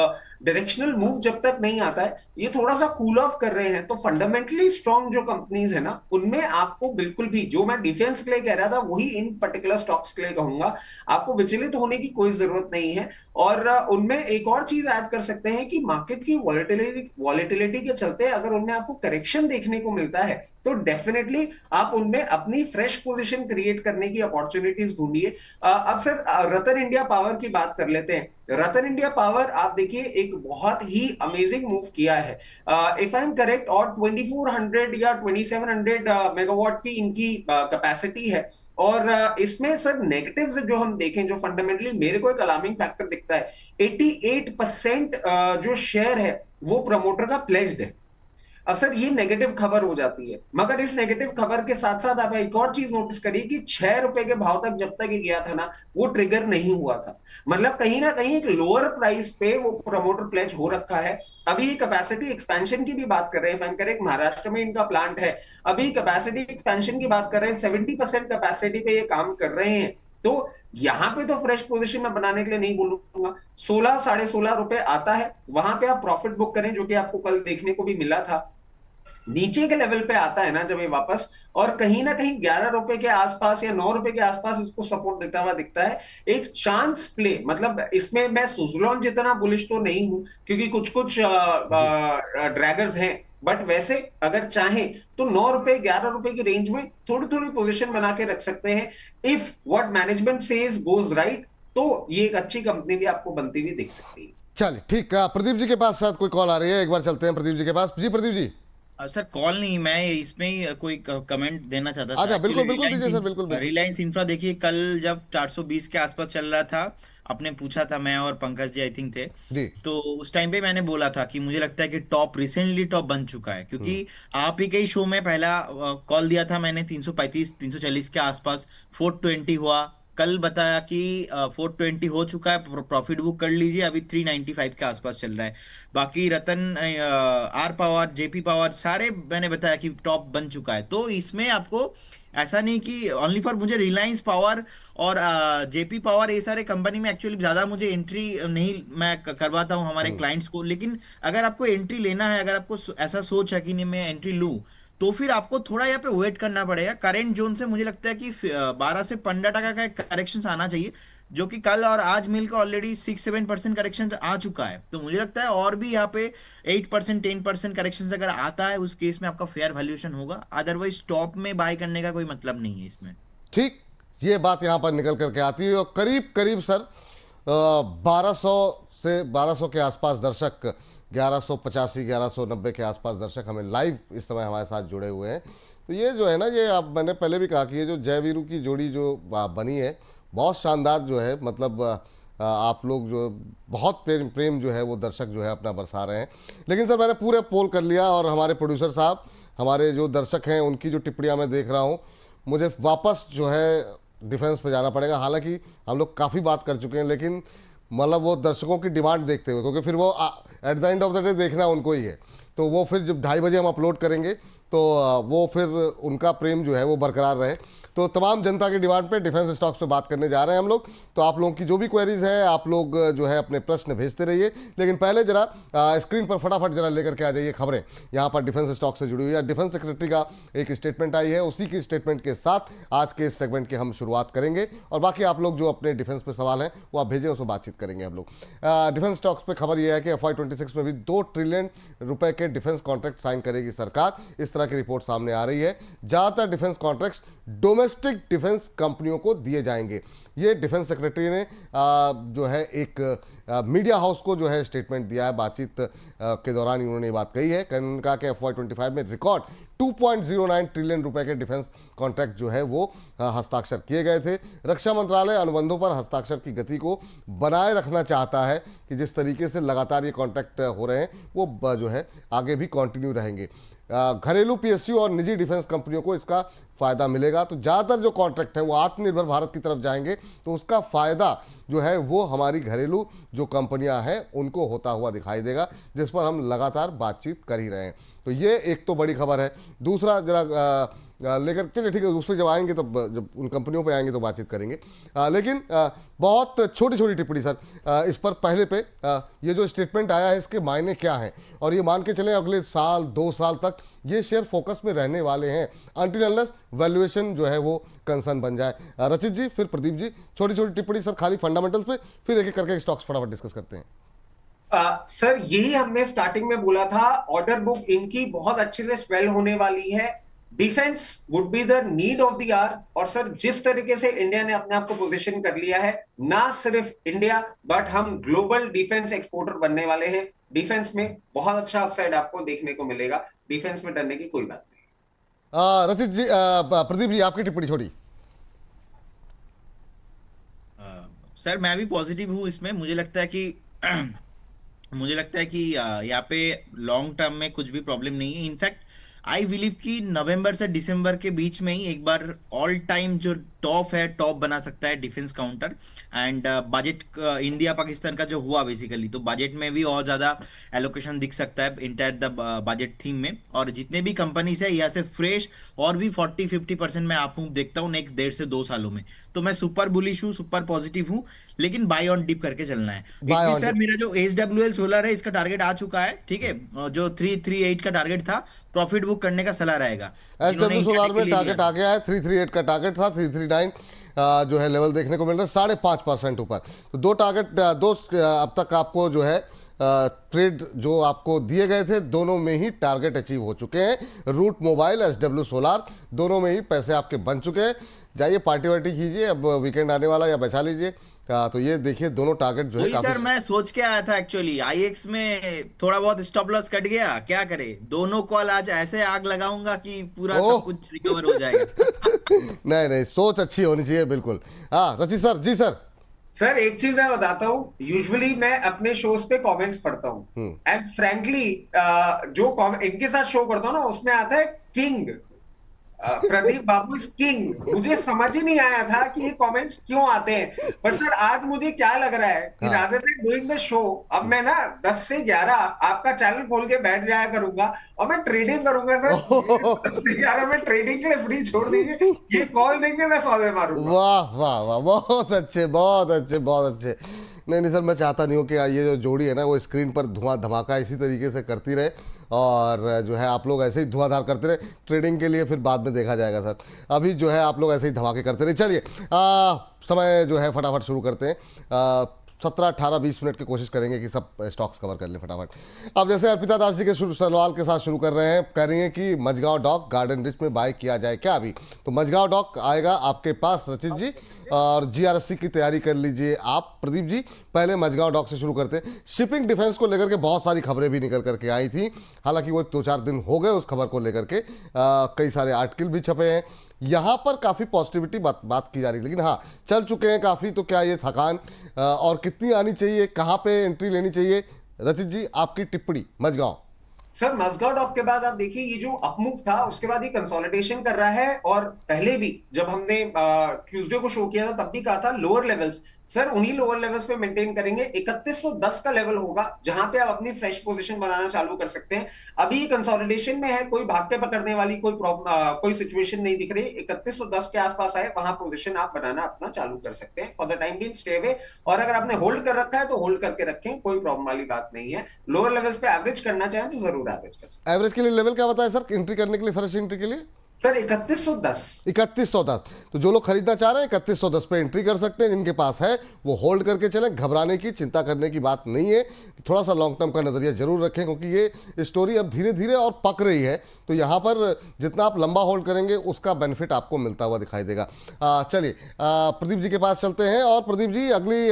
डायरेक्शनल मूव जब तक नहीं आता है ये थोड़ा सा कूल ऑफ कर रहे हैं। तो फंडामेंटली स्ट्रॉन्ग जो कंपनीज है ना, उनमें आपको बिल्कुल भी, जो मैं डिफेंस के लिए कह रहा था वही इन पर्टिकुलर स्टॉक्स के लिए कहूंगा, आपको विचलित होने की कोई जरूरत नहीं है। और उनमें एक और चीज ऐड कर सकते हैं कि मार्केट की वॉलेटिलिटी के चलते अगर उनमें आपको करेक्शन देखने को मिलता है तो डेफिनेटली आप उनमें अपनी फ्रेश पोजीशन क्रिएट करने की अपॉर्चुनिटीज ढूंढिए। अब सर रतन इंडिया पावर की बात कर लेते हैं। रतन इंडिया पावर आप देखिए एक बहुत ही अमेजिंग मूव किया है। इफ आई एम करेक्ट, और 2400 या 2700 मेगावाट की इनकी कैपेसिटी है। और इसमें सर नेगेटिव्स जो हम देखें, जो फंडामेंटली मेरे को एक अलार्मिंग फैक्टर दिखता है, 88% जो शेयर है वो प्रमोटर का प्लेज्ड है। अब सर ये नेगेटिव खबर हो जाती है, मगर इस नेगेटिव खबर के साथ साथ आप एक और चीज नोटिस करिए कि 6 रुपए के भाव तक जब तक ये गया था ना, वो ट्रिगर नहीं हुआ था। मतलब कहीं ना कहीं एक लोअर प्राइस पे वो प्रमोटर प्लेज हो रखा है। अभी कैपेसिटी एक्सपेंशन की भी बात कर रहे हैं, फैन करेक्ट, महाराष्ट्र में इनका प्लांट है। अभी कैपेसिटी एक्सपेंशन की बात कर रहे हैं, 70% कैपेसिटी पे ये काम कर रहे हैं। तो यहां पे तो फ्रेश पोजीशन में बनाने के लिए नहीं बोलूंगा, 16 16.5 रुपए आता है, वहां पे आप प्रॉफिट बुक करें, जो कि आपको कल देखने को भी मिला था। नीचे के लेवल पे आता है ना जब ये वापस, और कहीं ना कहीं 11 रुपए के आसपास या 9 रुपए के आसपास इसको सपोर्ट देता हुआ दिखता है। एक चांस प्ले, मतलब इसमें मैं सुजलॉन जितना बुलिश तो नहीं हूं, क्योंकि कुछ कुछ ड्रैगर्स हैं, बट वैसे अगर चाहें तो 9 रुपए 11 रुपए की रेंज में थोड़ी थोड़ी पोजीशन बना के रख सकते हैं। If what management says goes right, तो ये एक अच्छी कंपनी भी आपको बनती हुई दिख सकती है। चलिए ठीक है, प्रदीप जी के पास शायद कोई कॉल आ रही है, एक बार चलते हैं प्रदीप जी के पास। जी प्रदीप जी। सर कॉल नहीं, मैं इसमें ही कोई कमेंट देना चाहता था। अच्छा बिल्कुल एक्चुअली बिल्कुल दीजिए सर, बिल्कुल बिल्कुल। रिलायंस इंफ्रा देखिए, कल जब 420 के आसपास चल रहा था, आपने पूछा था, मैं और पंकज जी आई थिंक थे, जी। तो उस टाइम पे मैंने बोला था कि मुझे लगता है कि टॉप रिसेंटली टॉप बन चुका है, क्योंकि आप ही के ही शो में पहला कॉल दिया था मैंने 335 340 के आसपास, 420 हुआ, कल बताया कि 420 हो चुका है, प्रॉफिट बुक कर लीजिए, अभी 395 के आसपास चल रहा है। बाकी रतन, आर पावर, जेपी पावर, सारे मैंने बताया कि टॉप बन चुका है। तो इसमें आपको ऐसा नहीं कि ओनली फॉर, मुझे रिलायंस पावर और जेपी पावर, ये सारे कंपनी में एक्चुअली ज्यादा मुझे एंट्री नहीं मैं करवाता हूँ हमारे क्लाइंट्स को। लेकिन अगर आपको एंट्री लेना है, अगर आपको ऐसा सोच है कि नहीं मैं एंट्री लूँ, तो फिर आपको थोड़ा यहाँ पे वेट करना पड़ेगा। करेंट जोन से मुझे लगता है कि 12 से 15% का एक करेक्शन आना चाहिए, जो कि कल और आज मिलकर ऑलरेडी 6-7% करेक्शन आ चुका है। तो मुझे लगता है और भी यहाँ पे 8% 10% करेक्शन अगर आता है, उस केस में आपका फेयर वैल्यूएशन होगा। अदरवाइज टॉप में बाय करने का कोई मतलब नहीं है इसमें। ठीक, ये बात यहाँ पर निकल करके आती है, और करीब करीब सर 1200 से 1200 के आसपास दर्शक, 1185 1190 के आसपास दर्शक हमें लाइव इस समय हमारे साथ जुड़े हुए हैं। तो ये जो है ना, ये अब मैंने पहले भी कहा कि ये जो जय वीरू की जोड़ी जो बनी है, बहुत शानदार जो है, मतलब आप लोग जो बहुत प्रेम जो है वो दर्शक जो है अपना बरसा रहे हैं। लेकिन सर मैंने पूरे पोल कर लिया, और हमारे प्रोड्यूसर साहब, हमारे जो दर्शक हैं, उनकी जो टिप्पणियाँ मैं देख रहा हूँ, मुझे वापस जो है डिफेंस पे जाना पड़ेगा। हालांकि हम लोग काफ़ी बात कर चुके हैं, लेकिन मतलब वो दर्शकों की डिमांड देखते हुए, क्योंकि फिर वो at the end of the day देखना उनको ही है, तो वो फिर जब 2:30 बजे हम अपलोड करेंगे, तो वो फिर उनका प्रेम जो है वो बरकरार रहे। तो तमाम जनता की डिमांड पे डिफेंस स्टॉक्स पे बात करने जा रहे हैं हम लोग। तो आप लोगों की जो भी क्वेरीज है, आप लोग जो है अपने प्रश्न भेजते रहिए। लेकिन पहले जरा स्क्रीन पर फटाफट जरा लेकर के आ जाइए खबरें, यहाँ पर डिफेंस स्टॉक से जुड़ी हुई है। डिफेंस सेक्रेटरी का एक स्टेटमेंट आई है, उसी की स्टेटमेंट के साथ आज के इस सेगमेंट की हम शुरुआत करेंगे, और बाकी आप लोग जो अपने डिफेंस पे सवाल हैं वो आप भेजें, उसको बातचीत करेंगे हम लोग। डिफेंस स्टॉक्स पे खबर यह है कि FY26 में भी 2 ट्रिलियन रुपए के डिफेंस कॉन्ट्रैक्ट साइन करेगी सरकार, इस तरह की रिपोर्ट सामने आ रही है। ज़्यादातर डिफेंस कॉन्ट्रैक्ट्स डोमेस्टिक डिफेंस कंपनियों को दिए जाएंगे। ये डिफेंस सेक्रेटरी ने जो है एक मीडिया हाउस को जो है स्टेटमेंट दिया है, बातचीत के दौरान उन्होंने ये बात कही है। उन्होंने कहा कि FY25 में रिकॉर्ड 2.09 ट्रिलियन रुपए के डिफेंस कॉन्ट्रैक्ट जो है वो हस्ताक्षर किए गए थे। रक्षा मंत्रालय अनुबंधों पर हस्ताक्षर की गति को बनाए रखना चाहता है कि जिस तरीके से लगातार ये कॉन्ट्रैक्ट हो रहे हैं वो जो है आगे भी कंटिन्यू रहेंगे। घरेलू PSU और निजी डिफेंस कंपनियों को इसका फ़ायदा मिलेगा। तो ज़्यादातर जो कॉन्ट्रैक्ट है वो आत्मनिर्भर भारत की तरफ जाएंगे, तो उसका फ़ायदा जो है वो हमारी घरेलू जो कंपनियां हैं उनको होता हुआ दिखाई देगा, जिस पर हम लगातार बातचीत कर ही रहे हैं। तो ये एक तो बड़ी खबर है। दूसरा जरा लेकर चलिए, ठीक है, उस पर जब आएंगे तब जब उन कंपनियों पे आएंगे तो बातचीत करेंगे। लेकिन बहुत छोटी छोटी टिप्पणी सर इस पर पहले पे ये जो स्टेटमेंट आया है इसके मायने क्या हैं, और ये मान के चलें अगले साल 2 साल तक ये शेयर फोकस में रहने वाले हैं, अनटिल अनलेस वैल्यूएशन जो है वो कंसर्न बन जाए। रचित जी, फिर प्रदीप जी, छोटी छोटी टिप्पणी सर खाली फंडामेंटल्स पे, फिर एक एक करके स्टॉक्स फटाफट डिस्कस करते हैं। सर यही हमने स्टार्टिंग में बोला था, ऑर्डर बुक इनकी बहुत अच्छे से स्वेल होने वाली है। Defence would be the need of the hour. और सर जिस तरीके से इंडिया ने अपने आप को पोजीशन कर लिया है, ना सिर्फ इंडिया बट हम ग्लोबल डिफेंस एक्सपोर्टर बनने वाले हैं। डिफेंस में बहुत अच्छा अपसाइड आपको देखने को मिलेगा, डिफेंस में डरने की कोई बात नहीं। रचित जी, प्रदीप जी, आपकी टिप्पणी छोड़ी। सर मैं भी पॉजिटिव हूँ इसमें। मुझे लगता है कि मुझे लगता है कि यहाँ पे लॉन्ग टर्म में कुछ भी प्रॉब्लम नहीं है। इनफैक्ट आई बिलीव कि नवंबर से दिसंबर के बीच में ही एक बार ऑल टाइम जो टॉप है, टॉप बना सकता है defence counter. And budget India Pakistan का जो हुआ बेसिकली, तो बजट में भी और ज़्यादा एलोकेशन दिख सकता है इंटायर द बजट थीम में। और जितने भी कंपनीज है यहाँ से फ्रेश और भी 40-50% मैं आपको देखता हूँ नेक्स्ट 1.5 से 2 सालों में। तो मैं सुपर बुलिश हूँ, सुपर पॉजिटिव हूँ, लेकिन बाय ऑन डिप करके चलना है। इस बाय बीच ऑन सर डिप। मेरा जो एच सोलर है इसका टारगेट आ चुका है, ठीक है। जो 338 का टारगेट था, प्रॉफिट बुक करने का सलाह रहेगा जिन्होंने SW सोलार इंट्राडे के में लिए लिया टारगेट आ था। गया है, 338 का टारगेट था, 339 जो है लेवल देखने को मिल रहा है, 5.5% ऊपर। तो दो टारगेट, अब तक आपको जो है ट्रेड जो आपको दिए गए थे, दोनों में ही टारगेट अचीव हो चुके हैं। रूट मोबाइल, SW सोलार, दोनों में ही पैसे आपके बन चुके हैं। जाइए पार्टी वार्टी कीजिए, अब वीकेंड आने वाला, या बचा लीजिए। तो ये देखिए दोनों टारगेट जो है वही काफी। सर मैं सोच के आया था एक्चुअली, आईएक्स में थोड़ा बहुत स्टॉप लॉस कट गया, क्या करे। दोनों कॉल आज ऐसे आग लगाऊंगा कि पूरा सब ओह कुछ रिकवर हो जाएगा। नहीं नहीं, सोच अच्छी होनी चाहिए, बिल्कुल। हाँ रचित सर जी, सर। सर एक चीज मैं बताता हूँ, यूजुअली मैं अपने शोज पे कमेंट्स पढ़ता हूँ, एंड फ्रैंकली जो इनके साथ शो करता हूँ ना, उसमें आता है king, Pradeep Babu is king. मुझे समझ ही नहीं आया था कि ये कमेंट्स क्यों आते हैं, बट सर आज मुझे क्या लग रहा है कि हाँ। Rather than doing the show, अब मैं ना 10 से 11 आपका चैनल खोल के बैठ जाया करूंगा और मैं ट्रेडिंग करूंगा सर। 10 से 11 में ट्रेडिंग के लिए फ्री छोड़ दीजिए, ये कॉल देंगे मैं सौदे मारूंगा। वाह वाह वाह, बहुत अच्छे, बहुत अच्छे, बहुत अच्छे। नहीं नहीं सर, मैं चाहता नहीं हूँ कि ये जो जोड़ी है ना, वो स्क्रीन पर धुआं धमाका इसी तरीके से करती रहे, और जो है आप लोग ऐसे ही धुआंधार करते रहे। ट्रेडिंग के लिए फिर बाद में देखा जाएगा सर, अभी जो है आप लोग ऐसे ही धमाके करते रहे। चलिए समय जो है फटाफट शुरू करते हैं। 17, 18, 20 मिनट की कोशिश करेंगे कि सब स्टॉक्स कवर कर लें फटाफट। अब जैसे अर्पिता दास जी के सवाल के साथ शुरू कर रहे हैं, कह रही हैं कि मझगांव डॉक गार्डन रिच में बाय किया जाए क्या अभी? तो मझगांव डॉक आएगा आपके पास रचित जी, और GRSC की तैयारी कर लीजिए आप प्रदीप जी। पहले मझगांव डॉक से शुरू करते हैं। शिपिंग डिफेंस को लेकर के बहुत सारी खबरें भी निकल करके आई थी, हालांकि वो 2-4 दिन हो गए उस खबर को लेकर के, कई सारे आर्टिकल भी छपे हैं। यहाँ पर काफ़ी पॉजिटिविटी बात की जा रही है, लेकिन हाँ चल चुके हैं काफ़ी। तो क्या ये थकान और कितनी आनी चाहिए, कहाँ पे एंट्री लेनी चाहिए? रचित जी आपकी टिप्पणी मझगांव। सर मस्गाउट डॉक के बाद आप देखिए ये जो अपमूव था उसके बाद ये कंसोलिडेशन कर रहा है, और पहले भी जब हमने ट्यूसडे को शो किया था तब भी कहा था लोअर लेवल्स, सर उन्हीं लोअर लेवल्स पे मेंटेन करेंगे। 3110 का लेवल होगा जहां पे आप अपनी फ्रेश पोजीशन बनाना चालू कर सकते हैं। अभी ये कंसोलिडेशन में है, कोई भाग के पकड़ने वाली कोई प्रॉब्लम, कोई सिचुएशन नहीं दिख रही। 3110 के आसपास आए, वहां पोजीशन आप बनाना अपना चालू कर सकते हैं। For the time being stay away, और अगर आपने होल्ड कर रखा है तो होल्ड करके रखें, कोई प्रॉब्लम वाली बात नहीं है। लोअर लेवल्स पे एवरेज करना चाहें तो जरूर एवरेज कर सकते एवरेज के लिए लेवल क्या बताया सर, एंट्री करने के लिए, फ्रेश एंट्री के लिए? हैं। सर 3110। 3110। तो जो लोग खरीदना चाह रहे हैं 3110 पे एंट्री कर सकते हैं, जिनके पास है वो होल्ड करके चलें, घबराने की चिंता करने की बात नहीं है। थोड़ा सा लॉन्ग टर्म का नजरिया जरूर रखें, क्योंकि ये स्टोरी अब धीरे धीरे और पक रही है। तो यहाँ पर जितना आप लंबा होल्ड करेंगे उसका बेनिफिट आपको मिलता हुआ दिखाई देगा। चलिए प्रदीप जी के पास चलते हैं, और प्रदीप जी अगली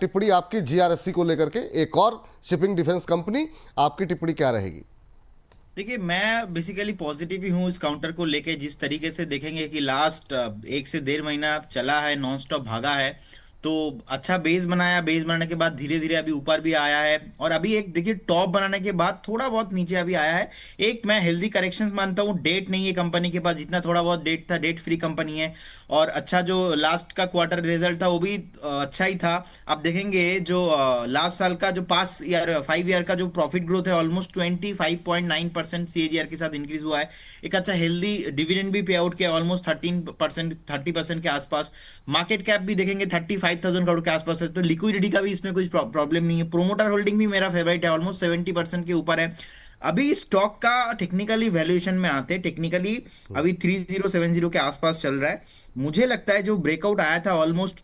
टिप्पणी आपकी GRSC को लेकर के, एक और शिपिंग डिफेंस कंपनी, आपकी टिप्पणी क्या रहेगी? देखिए मैं बेसिकली पॉजिटिव ही हूँ इस काउंटर को लेके। जिस तरीके से देखेंगे कि लास्ट 1 से 1.5 महीना चला है, नॉन स्टॉप भागा है, तो अच्छा बेस बनाया, बेस बनाने के बाद धीरे धीरे अभी ऊपर भी आया है, और अभी एक देखिए टॉप बनाने के बाद थोड़ा बहुत नीचे अभी आया है। एक मैं हेल्दी करेक्शंस मानता हूँ, डेट नहीं है कंपनी के पास, जितना थोड़ा बहुत डेट था, डेट फ्री कंपनी है। और अच्छा जो लास्ट का क्वार्टर रिजल्ट था वो भी अच्छा ही था। अब देखेंगे जो लास्ट साल का जो पास ईयर 5 ईयर का जो प्रॉफिट ग्रोथ है ऑलमोस्ट 25.9% CAGR के साथ इंक्रीज हुआ है। एक अच्छा हेल्दी डिविडेंड भी पे आउट किया ऑलमोस्ट 13%, 30% के आसपास। मार्केट कैप भी देखेंगे 35,000 करोड़ के आसपास है, तो लिक्विडिटी का भी इसमें कुछ प्रॉब्लम नहीं है। प्रोमोटर होल्डिंग भी मेरा फेवरेट है, ऑलमोस्ट 70% के ऊपर है। अभी स्टॉक का टेक्निकली वैल्यूएशन में आते हैं, टेक्निकली अभी 3070 के आसपास चल रहा है। मुझे लगता है जो ब्रेकआउट आया था ऑलमोस्ट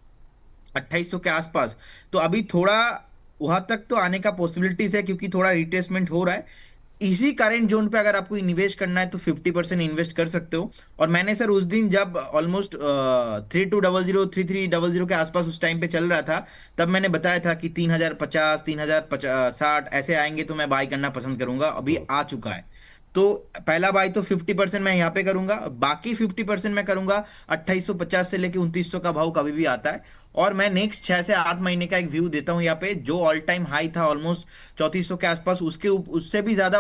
2800 के आसपास, तो अभी थोड़ा वहां तक तो आने का पॉसिबिलिटीज है, क्योंकि थोड़ा रिट्रेसमेंट हो रहा है। इसी करंट जोन पे अगर आपको इन्वेस्ट करना है तो 50% इन्वेस्ट कर सकते हो। और मैंने सर उस दिन जब ऑलमोस्ट 3200 3300 के आसपास उस टाइम पे चल रहा था, तब मैंने बताया था कि 3050 3060 ऐसे आएंगे तो मैं बाई करना पसंद करूंगा। अभी आ चुका है, तो पहला बाई तो 50% मैं यहाँ पे करूंगा, बाकी 50% मैं करूंगा 2850 से लेके 2900 का भाव कभी भी आता है। और मैं नेक्स्ट 6 से 8 महीने का एक व्यू देता हूँ यहाँ पे, जो ऑल टाइम हाई था ऑलमोस्ट 3400 के आसपास, उससे भी ज्यादा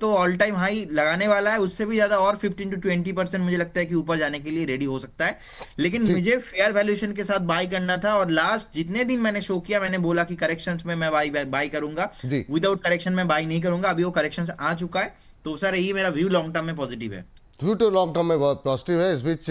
तो ऑल टाइम हाई लगाने वाला है, उससे भी ज्यादा और 15 to 20% मुझे लगता है कि ऊपर जाने के लिए रेडी हो सकता है। लेकिन ठीक। मुझे फेयर वैल्यूएशन के साथ बाई करना था, और लास्ट जितने दिन मैंने शो किया मैंने बोला कि करेक्शंस में मैं बाई करूंगा, जी। विदाउट करेक्शन में बाई नहीं करूंगा। अभी वो करेक्शन आ चुका है, तो सर यही मेरा व्यू लॉन्ग टर्म में पॉजिटिव है। व्यू टू लॉन्ग टर्म में बहुत पॉजिटिव है। इस बीच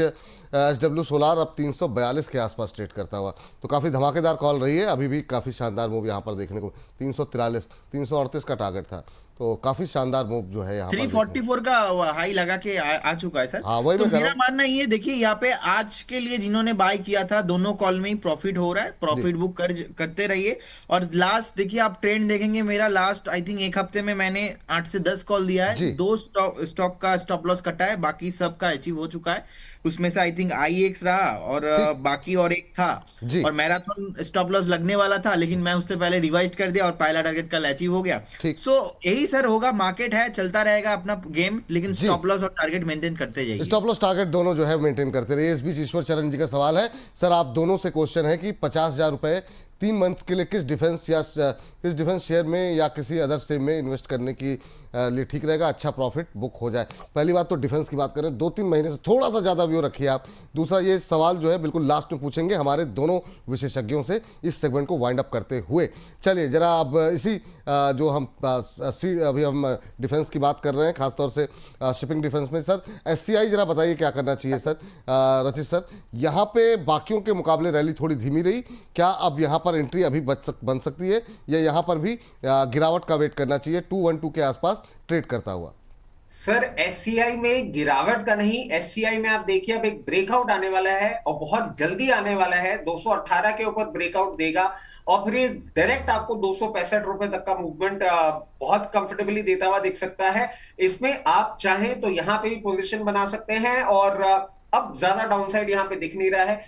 SW सोलार अब 342 के आसपास ट्रेड करता हुआ, तो काफ़ी धमाकेदार कॉल रही है। अभी भी काफ़ी शानदार मूव यहाँ पर देखने को 343 338 का टारगेट था, तो काफ़ी शानदार मूव जो है यहाँ पर देखने को। 344 का हाई लगा के आ चुका है सर। हाँ, वही तो मैं कह रहा मेरा हूँ। मानना ये, देखिए यहाँ पे आज के लिए जिन्होंने बाय किया था, दोनों कॉल में ही प्रॉफिट हो रहा है, जी। प्रॉफिट बुक करते रहिए। और लास्ट देखिए, आप ट्रेंड देखेंगे, मेरा लास्ट आई थिंक एक हफ्ते में मैंने 8 से 10 कॉल दिया है, जी। 2 स्टॉक का स्टॉप लॉस कटा है, बाकी सबका अचीव हो चुका है। उसमें से आई थिंक IEX रहा, और ठीक। बाकी और एक था। जी। और मैराथन स्टॉप लॉस लगने वाला था, लेकिन मैं उससे पहले रिवाइज कर दिया और पहला टारगेट कल अचीव हो गया। ठीक। सो यही सर होगा, मार्केट है, चलता रहेगा अपना गेम, लेकिन जी। स्टॉप लॉस और टारगेट मेंटेन करते जाइए। स्टॉप लॉस टारगेट दोनों जो है मेंटेन करते रहिए। इस बीच ईश्वर चरण जी का सवाल है, सर आप दोनों से क्वेश्चन है कि 50,000 रुपए 3 मंथ के लिए किस डिफेंस शेयर में या किसी अदर स्ट्रीम में इन्वेस्ट करने की लिए ठीक रहेगा, अच्छा प्रॉफिट बुक हो जाए। पहली बात तो डिफेंस की बात करें, 2-3 महीने से थोड़ा सा ज़्यादा व्यू रखिए आप। दूसरा, ये सवाल जो है बिल्कुल लास्ट में पूछेंगे हमारे दोनों विशेषज्ञों से इस सेगमेंट को वाइंड अप करते हुए। चलिए जरा अब इसी जो हम अभी हम डिफेंस की बात कर रहे हैं, खासतौर से शिपिंग डिफेंस में, सर SCI जरा बताइए क्या करना चाहिए सर। रचित सर, यहाँ पे बाकियों के मुकाबले रैली थोड़ी धीमी रही, क्या अब यहाँ पर एंट्री अभी बन सकती है, या यहाँ पर भी गिरावट का वेट करना चाहिए 212 के आसपास ट्रेड करता हुआ? सर SCI में गिरावट का नहीं, SCI में आप देखिए अब एक ब्रेकआउट आने वाला है और बहुत जल्दी आने वाला है। 218 के ऊपर ब्रेकआउट देगा और फिर ये डायरेक्ट आपको 265 रुपए तक का मूवमेंट बहुत कंफर्टेबली देता हुआ दिख सकता है। इसमें आप चाहें तो यहां पे भी पोजीशन बना सकते हैं, और अब ज्यादा डाउनसाइड यहां पे दिख नहीं रहा है।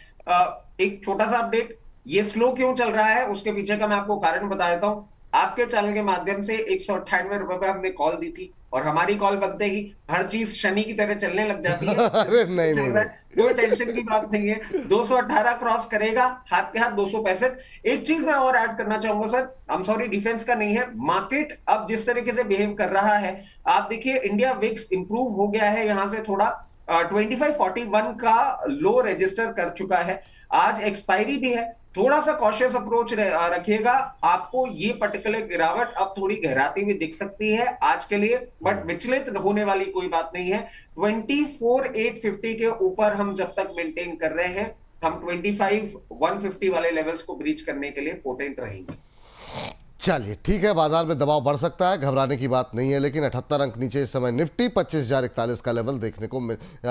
एक छोटा सा अपडेट, ये स्लो क्यों चल रहा है उसके पीछे का मैं आपको कारण बता देता हूं। आपके चैनल के माध्यम से 198 रुपए पे हमने कॉल दी थी, और हमारी कॉल बनते ही हर चीज शनि की तरह चलने लग जाती है। अरे नहीं नहीं नहीं। कोई टेंशन की बात नहीं है, 218 क्रॉस करेगा, हाथ के हाथ 265। एक चीज मैं और ऐड करना चाहूंगा sir, I am sorry defence का नहीं है, मार्केट अब जिस तरीके से बिहेव कर रहा है, आप देखिए इंडिया विक्स इंप्रूव हो गया है यहां से थोड़ा, 2541 का लो रजिस्टर कर चुका है। आज एक्सपायरी भी है, थोड़ा सा कॉशियस अप्रोच रखिएगा। आपको ये पर्टिकुलर गिरावट अब थोड़ी गहराती में दिख सकती है आज के लिए, बट विचलित होने वाली कोई बात नहीं है। 24,850 के ऊपर हम जब तक मेंटेन कर रहे हैं, हम 25,150 वाले लेवल्स को ब्रीच करने के लिए पोटेंट रहेंगे। चलिए ठीक है, बाजार में दबाव बढ़ सकता है, घबराने की बात नहीं है, लेकिन 78 अंक नीचे इस समय निफ्टी 25,041 का लेवल देखने को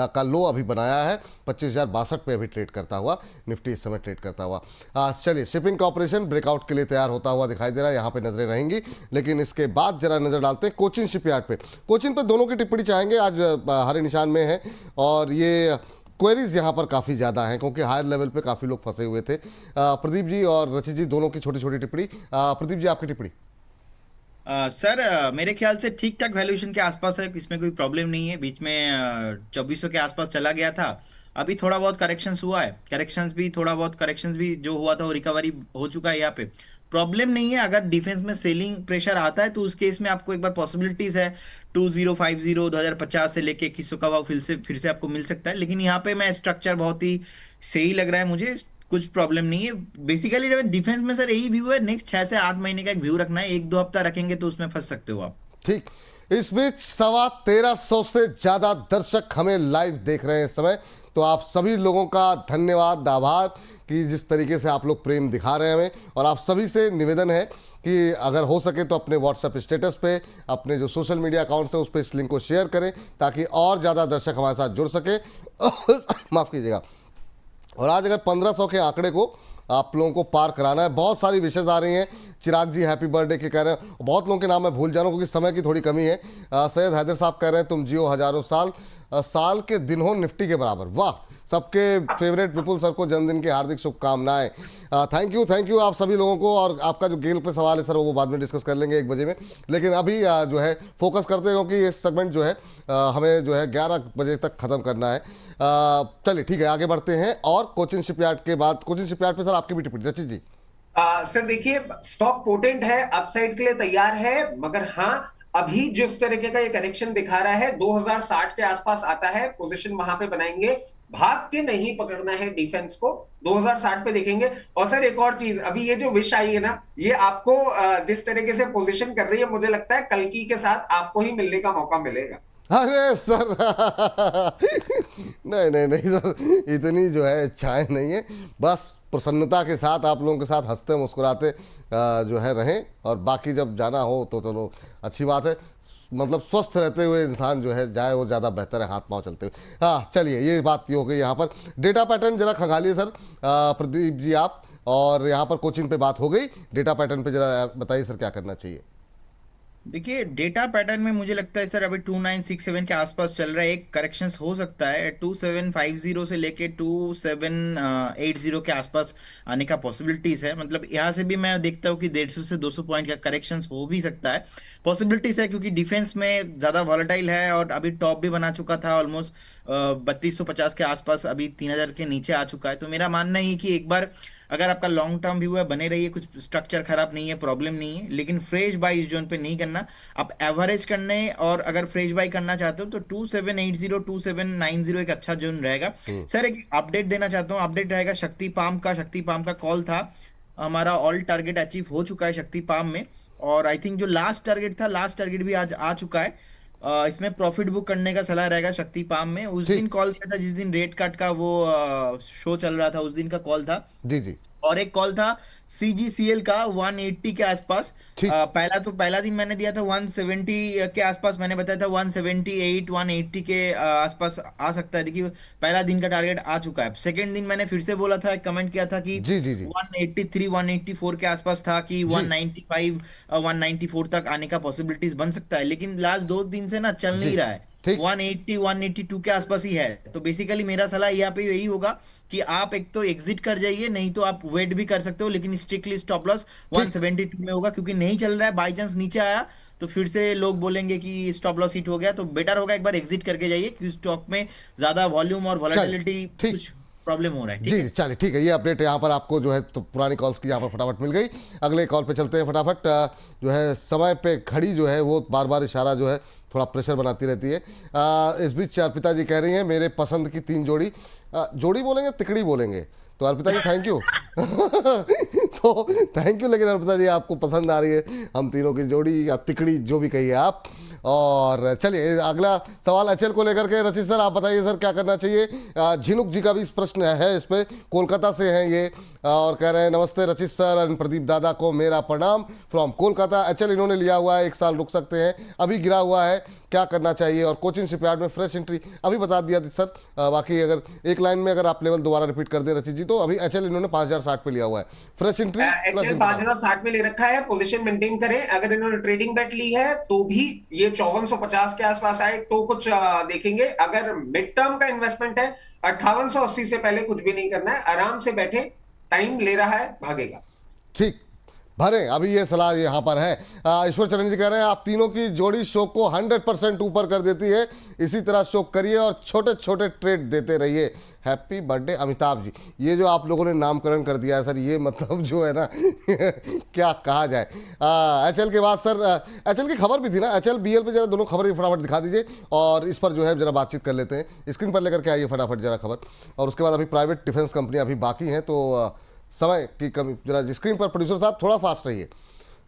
का लो अभी बनाया है। 25,062 पे अभी ट्रेड करता हुआ निफ्टी इस समय ट्रेड करता हुआ। चलिए, शिपिंग कॉर्पोरेशन ब्रेकआउट के लिए तैयार होता हुआ दिखाई दे रहा है, यहाँ पे नजरें रहेंगी। लेकिन इसके बाद जरा नजर डालते हैं कोचिन शिपयार्ड पे। कोचिन पे दोनों की टिप्पणी चाहेंगे, आज हरे निशान में है, और ये क्वेरीज यहाँ पर काफ़ी ज़्यादा हैं क्योंकि हायर लेवल पे काफ़ी लोग फंसे हुए थे। प्रदीप जी और रचित जी दोनों की छोटी छोटी टिप्पणी। प्रदीप जी, आपकी टिप्पणी। सर मेरे ख्याल से ठीक ठाक वैल्यूएशन के आसपास है, इसमें कोई प्रॉब्लम नहीं है। बीच में 2400 के आसपास चला गया था, अभी थोड़ा बहुत करेक्शंस हुआ है, करेक्शंस भी जो हुआ था वो रिकवरी हो चुका है। यहाँ पे प्रॉब्लम नहीं है। अगर डिफेंस में सेलिंग प्रेशर आता है तो उस केस में आपको एक बार पॉसिबिलिटीज है 2050 2050 से लेके 2100 का भाव फिर से आपको मिल सकता है। लेकिन यहाँ पे मैं स्ट्रक्चर बहुत ही सही लग रहा है मुझे, कुछ प्रॉब्लम नहीं है। बेसिकली डिफेंस में सर यही व्यू है, नेक्स्ट 6 से 8 महीने का एक व्यू रखना है, 1-2 हफ्ता रखेंगे तो उसमें फंस सकते हो आप। ठीक, इस बीच 1350 से ज़्यादा दर्शक हमें लाइव देख रहे हैं इस समय, तो आप सभी लोगों का धन्यवाद, आभार कि जिस तरीके से आप लोग प्रेम दिखा रहे हैं हमें। और आप सभी से निवेदन है कि अगर हो सके तो अपने व्हाट्सएप स्टेटस पे, अपने जो सोशल मीडिया अकाउंट्स हैं उस पर इस लिंक को शेयर करें ताकि और ज़्यादा दर्शक हमारे साथ जुड़ सके। माफ़ कीजिएगा। और आज अगर 1500 के आंकड़े को आप लोगों को पार कराना है, बहुत सारी विशेष आ रही हैं, चिराग जी हैप्पी बर्थडे के कह रहे हैं। बहुत लोगों के नाम मैं भूल जा रहा हूँ क्योंकि समय की थोड़ी कमी है। सैयद हैदर साहब कह रहे हैं तुम जियो हजारों साल, साल के दिन हो निफ्टी के बराबर। वाह, सबके फेवरेट विपुल सर को जन्मदिन की हार्दिक शुभकामनाएं। थैंक यू आप सभी लोगों को। और आपका जो गेल पे सवाल है सर वो बाद में डिस्कस कर लेंगे 1 बजे में, लेकिन अभी जो है फोकस करते हैं क्योंकि ये सेगमेंट जो है हमें जो है 11 बजे तक ख़त्म करना है। चलिए ठीक है, आगे बढ़ते हैं। और कोचिन शिपयार्ड के बाद, कोचिन शिपयार्ड पे सर आपकी भी टिप्पणी रचित जी। सर देखिए, स्टॉक पोटेंट है, अपसाइड के लिए तैयार है, मगर हाँ अभी जिस तरीके का ये कनेक्शन दिखा रहा है 2060 के आसपास आता है, पोजीशन वहां पे बनाएंगे, भाग के नहीं पकड़ना है डिफेंस को, 2060 पे देखेंगे। और सर एक और चीज, अभी ये जो विश आई है ना, ये आपको जिस तरीके से पोजीशन कर रही है, मुझे लगता है कल्कि के साथ आपको ही मिलने का मौका मिलेगा। अरे सर नहीं सर, इतनी जो है इच्छाएं नहीं है, बस प्रसन्नता के साथ आप लोगों के साथ हंसते मुस्कुराते जो है रहें, और बाकी जब जाना हो तो चलो अच्छी बात है, मतलब स्वस्थ रहते हुए इंसान जो है जाए वो ज़्यादा बेहतर है, हाथ पांव चलते हुए। हाँ चलिए, ये बात हो गई। यहाँ पर डेटा पैटर्न जरा खंगालिए सर प्रदीप जी आप, और यहाँ पर कोचिंग पे बात हो गई, डेटा पैटर्न पे जरा बताइए सर क्या करना चाहिए। देखिए डेटा पैटर्न में मुझे लगता है सर अभी 2967 के आसपास चल रहा है, एक करेक्शंस हो सकता है 2750 से लेके 2780 के आसपास आने का पॉसिबिलिटीज है। मतलब यहाँ से भी मैं देखता हूँ कि 150 से 200 पॉइंट का करेक्शंस हो भी सकता है, पॉसिबिलिटीज है, क्योंकि डिफेंस में ज्यादा वॉलेटाइल है और अभी टॉप भी बना चुका था ऑलमोस्ट 3250 के आसपास, अभी 3000 के नीचे आ चुका है। तो मेरा मानना है कि एक बार अगर आपका लॉन्ग टर्म व्यू है बने रहिए, कुछ स्ट्रक्चर खराब नहीं है, प्रॉब्लम नहीं है, लेकिन फ्रेश बाई इस जोन पे नहीं करना, आप एवरेज करने, और अगर फ्रेश बाई करना चाहते हो तो 2780 2790 एक अच्छा जोन रहेगा। सर एक अपडेट देना चाहता हूँ, अपडेट रहेगा शक्ति पाम का कॉल था, हमारा ऑल टारगेट अचीव हो चुका है शक्ति पाम में, और आई थिंक जो लास्ट टारगेट भी आज आ चुका है। इसमें प्रॉफिट बुक करने का सलाह रहेगा शक्ति पाम में। उस दिन कॉल किया था जिस दिन रेट कट का वो शो चल रहा था, उस दिन का कॉल था जी। और एक कॉल था CGCL का 180 के आसपास। पहला दिन मैंने दिया था 170 के आसपास, मैंने बताया था 178 180 के आसपास आ सकता है। देखिए पहला दिन का टारगेट आ चुका है। सेकंड दिन मैंने फिर से बोला था, कमेंट किया था कि जी 183 184 के आसपास था, कि 195 194 तक आने का पॉसिबिलिटीज बन सकता है, लेकिन लास्ट 2 दिन से ना चल नहीं रहा है, 180 182 के आसपास ही है। तो बेसिकली मेरा सलाह यहाँ पे यही होगा कि आप एक तो एग्जिट कर जाइए, नहीं तो आप वेट भी कर सकते हो, लेकिन स्ट्रिक्टली स्टॉप लॉस 172 में होगा, क्योंकि नहीं चल रहा है, बाई चांस नीचे आया तो फिर से लोग बोलेंगे कि स्टॉप लॉस हिट हो गया, तो बेटर होगा एक बार एग्जिट करके जाइए, क्योंकि स्टॉक में ज्यादा वॉल्यूम और वॉलेटिलिटी कुछ प्रॉब्लम हो रहा है। जी चलिए ठीक है, ये अपडेट यहाँ पर आपको जो है तो पुरानी कॉल्स की यहाँ पर फटाफट मिल गई। अगले कॉल पे चलते हैं फटाफट। जो है समय पे घड़ी जो है वो बार बार इशारा जो है थोड़ा प्रेशर बनाती रहती है। इस बीच अर्पिता जी कह रही हैं मेरे पसंद की 3 जोड़ी, जोड़ी बोलेंगे तिकड़ी बोलेंगे, तो अर्पिता जी थैंक यू तो थैंक यू, लेकिन अर्पिता जी आपको पसंद आ रही है हम तीनों की जोड़ी या तिकड़ी, जो भी कहिए आप। और चलिए अगला सवाल एचएल को लेकर के, रचित सर आप बताइए सर क्या करना चाहिए। झिनुक जी का भी इस प्रश्न है, इस पे कोलकाता से हैं ये, और कह रहे हैं नमस्ते रचित सर और प्रदीप दादा को मेरा प्रणाम फ्रॉम कोलकाता। एचएल इन्होंने लिया हुआ है, 1 साल रुक सकते हैं, अभी गिरा हुआ है, क्या करना चाहिए, और कोचिन शिपयार्ड में फ्रेश एंट्री अभी बता दिया सर। बाकी अगर एक लाइन में अगर आप लेवल दोबारा रिपीट कर दें रचित जी, तो अभी एचएल इन्होंने 5060 पे लिया हुआ है, फ्रेश एंट्री एचएल 5060 में ले रखा है, पोजीशन मेंटेन करें। अगर इन्होंने ट्रेडिंग बेट ली है तो भी ये 5450 के आसपास आए तो कुछ देखेंगे। अगर मिड टर्म का इन्वेस्टमेंट है 5880 से पहले कुछ भी नहीं करना है, आराम से बैठे, टाइम ले रहा है, भागेगा। ठीक भरे, अभी ये सलाह यहाँ पर है। ईश्वर चरण जी कह रहे हैं आप तीनों की जोड़ी शो को 100% ऊपर कर देती है, इसी तरह शो करिए और छोटे छोटे ट्रेड देते रहिए। Happy birthday Amitabh ji. ये जो आप लोगों ने नामकरण कर दिया है सर, ये मतलब जो है ना क्या कहा जाए। एचएल के बाद सर एचएल की खबर भी थी ना, एचएल बीएल पे जरा दोनों खबर फटाफट दिखा दीजिए, और इस पर जो है जरा बातचीत कर लेते हैं। स्क्रीन पर लेकर के आइए फटाफट जरा खबर, और उसके बाद अभी प्राइवेट डिफेंस कंपनियां अभी बाकी हैं, तो समय की कमी, जरा स्क्रीन पर प्रोड्यूसर साहब थोड़ा फास्ट रहिए,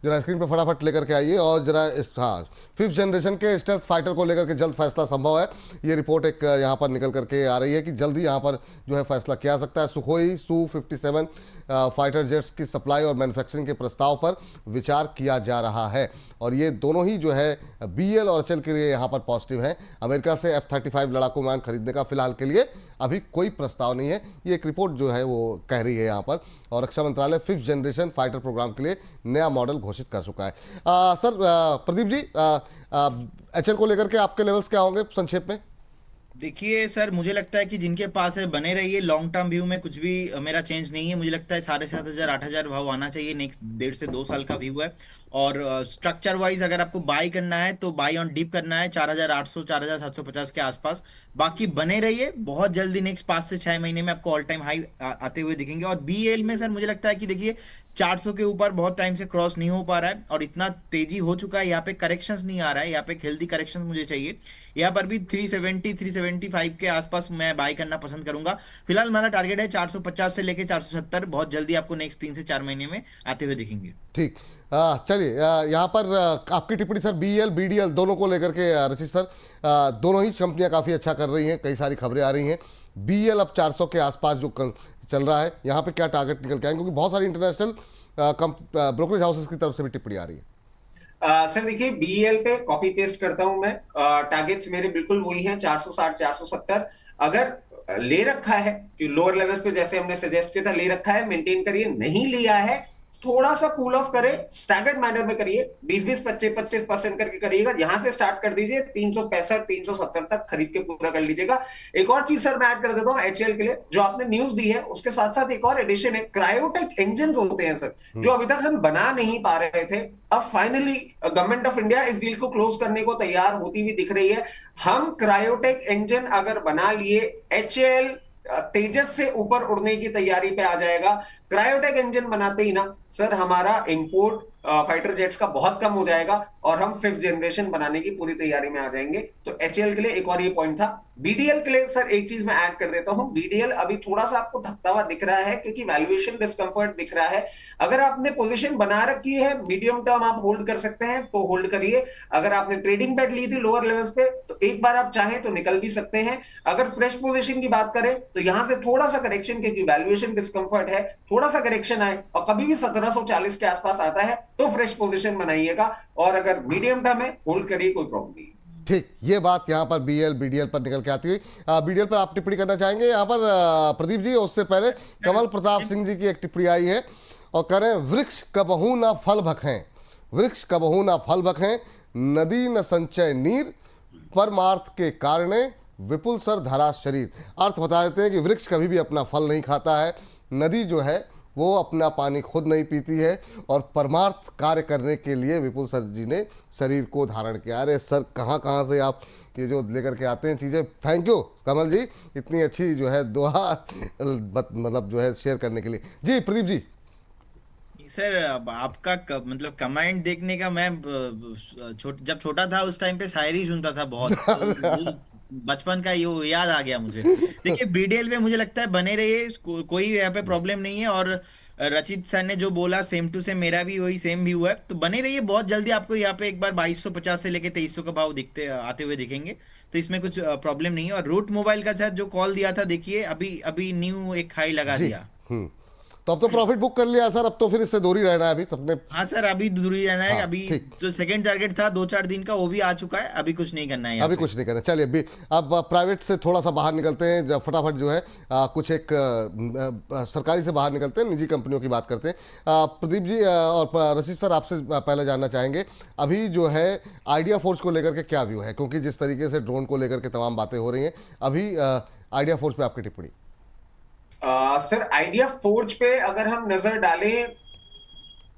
जरा स्क्रीन पर फटाफट लेकर के आइए। और जरा हाँ 5th जनरेशन के स्टेल्थ फाइटर को लेकर के जल्द फैसला संभव है, ये रिपोर्ट एक यहाँ पर निकल करके आ रही है कि जल्दी यहाँ पर जो है फैसला किया सकता है। सुखोई Su-57 फाइटर जेट्स की सप्लाई और मैन्युफैक्चरिंग के प्रस्ताव पर विचार किया जा रहा है, और ये दोनों ही जो है BEL और HAL के लिए यहाँ पर पॉजिटिव हैं। अमेरिका से F-35 लड़ाकू विमान खरीदने का फिलहाल के लिए अभी कोई प्रस्ताव नहीं है, ये एक रिपोर्ट जो है वो कह रही है यहाँ पर। और रक्षा मंत्रालय 5th जनरेशन फाइटर प्रोग्राम के लिए नया मॉडल घोषित कर चुका है। सर प्रदीप जी, HAL को लेकर के आपके लेवल्स क्या होंगे संक्षेप में? देखिए सर, मुझे लगता है कि जिनके पास है बने रहिए। लॉन्ग टर्म व्यू में कुछ भी मेरा चेंज नहीं है। मुझे लगता है 7,500 8,000 भाव आना चाहिए। नेक्स्ट 1.5 से 2 साल का व्यू है। और स्ट्रक्चर वाइज अगर आपको बाई करना है तो बाई ऑन डिप करना है 4,800 4,750 के आसपास। बाकी बने रहिए, बहुत जल्दी नेक्स्ट 5 से 6 महीने में आपको ऑल टाइम हाई आते हुए दिखेंगे। और BEL में सर मुझे लगता है कि देखिए 400 के ऊपर बहुत टाइम से क्रॉस नहीं हो पा रहा है और इतना तेजी हो चुका है, यहाँ पे करेक्शंस नहीं आ रहा है, यहाँ पे हेल्दी करेक्शंस मुझे चाहिए। यहाँ पर भी 370 375 के आसपास मैं बाई करना पसंद करूंगा। फिलहाल मेरा टारगेट है 450 से लेके 470। बहुत जल्दी आपको नेक्स्ट 3 से 4 महीने में आते हुए दिखेंगे। ठीक, चलिए यहाँ पर आपकी टिप्पणी सर BEL BDL दोनों को लेकर के रशीद सर, दोनों ही कंपनियां काफ़ी अच्छा कर रही हैं, कई सारी खबरें आ रही हैं। BEL अब 400 के आसपास जो चल रहा है, यहाँ पे क्या टारगेट निकल के आएंगे, क्योंकि बहुत सारी इंटरनेशनल ब्रोकरेज हाउसेस की तरफ से भी टिप्पणी आ रही है। सर देखिए, BEL पे कॉपी पेस्ट करता हूं मैं। टारगेट्स मेरे बिल्कुल वही हैं, 460 470। अगर ले रखा है कि लोअर लेवल्स पे जैसे हमने सजेस्ट किया था, ले रखा है, मेंटेन करिए। नहीं लिया है, थोड़ा सा कूल ऑफ करे, स्टैगर्ड मैनर में करिए, 20-20 25% करके करिएगा। यहां से स्टार्ट कर दीजिए, 365 370 तक खरीद के पूरा कर लीजिएगा। एक और चीज सर मैं ऐड कर देता हूं HAL के लिए, जो आपने न्यूज दी है उसके साथ साथ एक और एडिशन है। क्रायोटेक इंजन होते हैं सर, जो अभी तक हम बना नहीं पा रहे थे, अब फाइनली गवर्नमेंट ऑफ इंडिया इस डील को क्लोज करने को तैयार होती हुई दिख रही है। हम क्रायोटेक इंजन अगर बना लिए, HAL तेजस से ऊपर उड़ने की तैयारी पे आ जाएगा। क्रायोटेक इंजन बनाते ही ना सर, हमारा इंपोर्ट फाइटर जेट्स का बहुत कम हो जाएगा और हम 5th जनरेशन बनाने की पूरी तैयारी में आ जाएंगे। तो HAL के लिए एक और ये पॉइंट था। BDL के लिए सर एक चीज मैं ऐड कर देता हूं। BDL अभी थोड़ा सा आपको धकता हुआ दिख रहा है क्योंकि वैल्यूएशन डिस्कंफर्ट दिख रहा है। अगर आपने पोजीशन बना रखी है, मीडियम टर्म आप होल्ड कर सकते हैं तो होल्ड करिए। अगर आपने ट्रेडिंग बेट ली थी लोअर लेवल्स पे तो एक बार आप चाहें तो निकल भी सकते हैं। अगर फ्रेश पोजीशन की बात करें तो यहां से थोड़ा सा करेक्शन, क्योंकि वैल्यूएशन डिस्कंफर्ट है, थोड़ा सा करेक्शन आए और कभी भी 1740 के आसपास आता है तो फ्रेश पोजीशन बनाइएगा। और अगर मीडियम टर्म है, होल्ड करिए, कोई प्रॉब्लम नहीं। ठीक, ये बात यहाँ पर BEL BDL पर निकल के आती हुई। BDL पर आप टिप्पणी करना चाहेंगे यहाँ पर प्रदीप जी? उससे पहले कमल प्रताप सिंह जी की एक टिप्पणी आई है और कह रहे हैं, वृक्ष कबहू न फल भखें, वृक्ष कबहू न फल भखें, नदी न संचय नीर, परमार्थ के कारणे विपुल सर धरा शरीर। अर्थ बता देते हैं कि वृक्ष कभी भी अपना फल नहीं खाता है, नदी जो है वो अपना पानी खुद नहीं पीती है, और परमार्थ कार्य करने के लिए विपुल सर जी ने शरीर को धारण किया। अरे सर, कहाँ कहाँ से आप ये जो लेकर के आते हैं चीज़ें। थैंक यू कमल जी, इतनी अच्छी जो है दुआ मतलब जो है शेयर करने के लिए। जी प्रदीप जी। सर आपका मतलब कमेंट देखने का, मैं जब छोटा था उस टाइम पे शायरी सुनता था बहुत, तो बचपन का ये याद आ गया मुझे। देखिए BDL में मुझे लगता है बने रहिए, कोई यहाँ पे प्रॉब्लम नहीं है। और रचित सर ने जो बोला सेम टू सेम मेरा भी वही सेम व्यू है, तो बने रहिए। बहुत जल्दी आपको यहाँ पे एक बार 2250 से लेके 2300 का भाव दिखते आते हुए दिखेंगे, तो इसमें कुछ प्रॉब्लम नहीं है। और रूट मोबाइल का सर जो कॉल दिया था, देखिए अभी अभी न्यू एक हाई लगा दिया। तो अब तो प्रॉफिट बुक कर लिया सर, अब तो फिर इससे दूर ही रहना है अभी सबने। हाँ सर, अभी दूर ही रहना है। हाँ, अभी ठीक। जो सेकंड टारगेट था 2-4 दिन का, वो भी आ चुका है। अभी कुछ नहीं करना है यहाँ अभी पे। कुछ नहीं करना। चलिए अभी अब प्राइवेट से थोड़ा सा बाहर निकलते हैं, जब फटाफट जो है कुछ एक सरकारी से बाहर निकलते हैं, निजी कंपनियों की बात करते हैं। प्रदीप जी और रशीद सर, आपसे पहले जानना चाहेंगे अभी जो है आइडिया फोर्स को लेकर के क्या व्यू है, क्योंकि जिस तरीके से ड्रोन को लेकर के तमाम बातें हो रही हैं, अभी आइडिया फोर्स पे आपकी टिप्पणी। सर आइडिया फोर्ज पे अगर हम नजर डालें,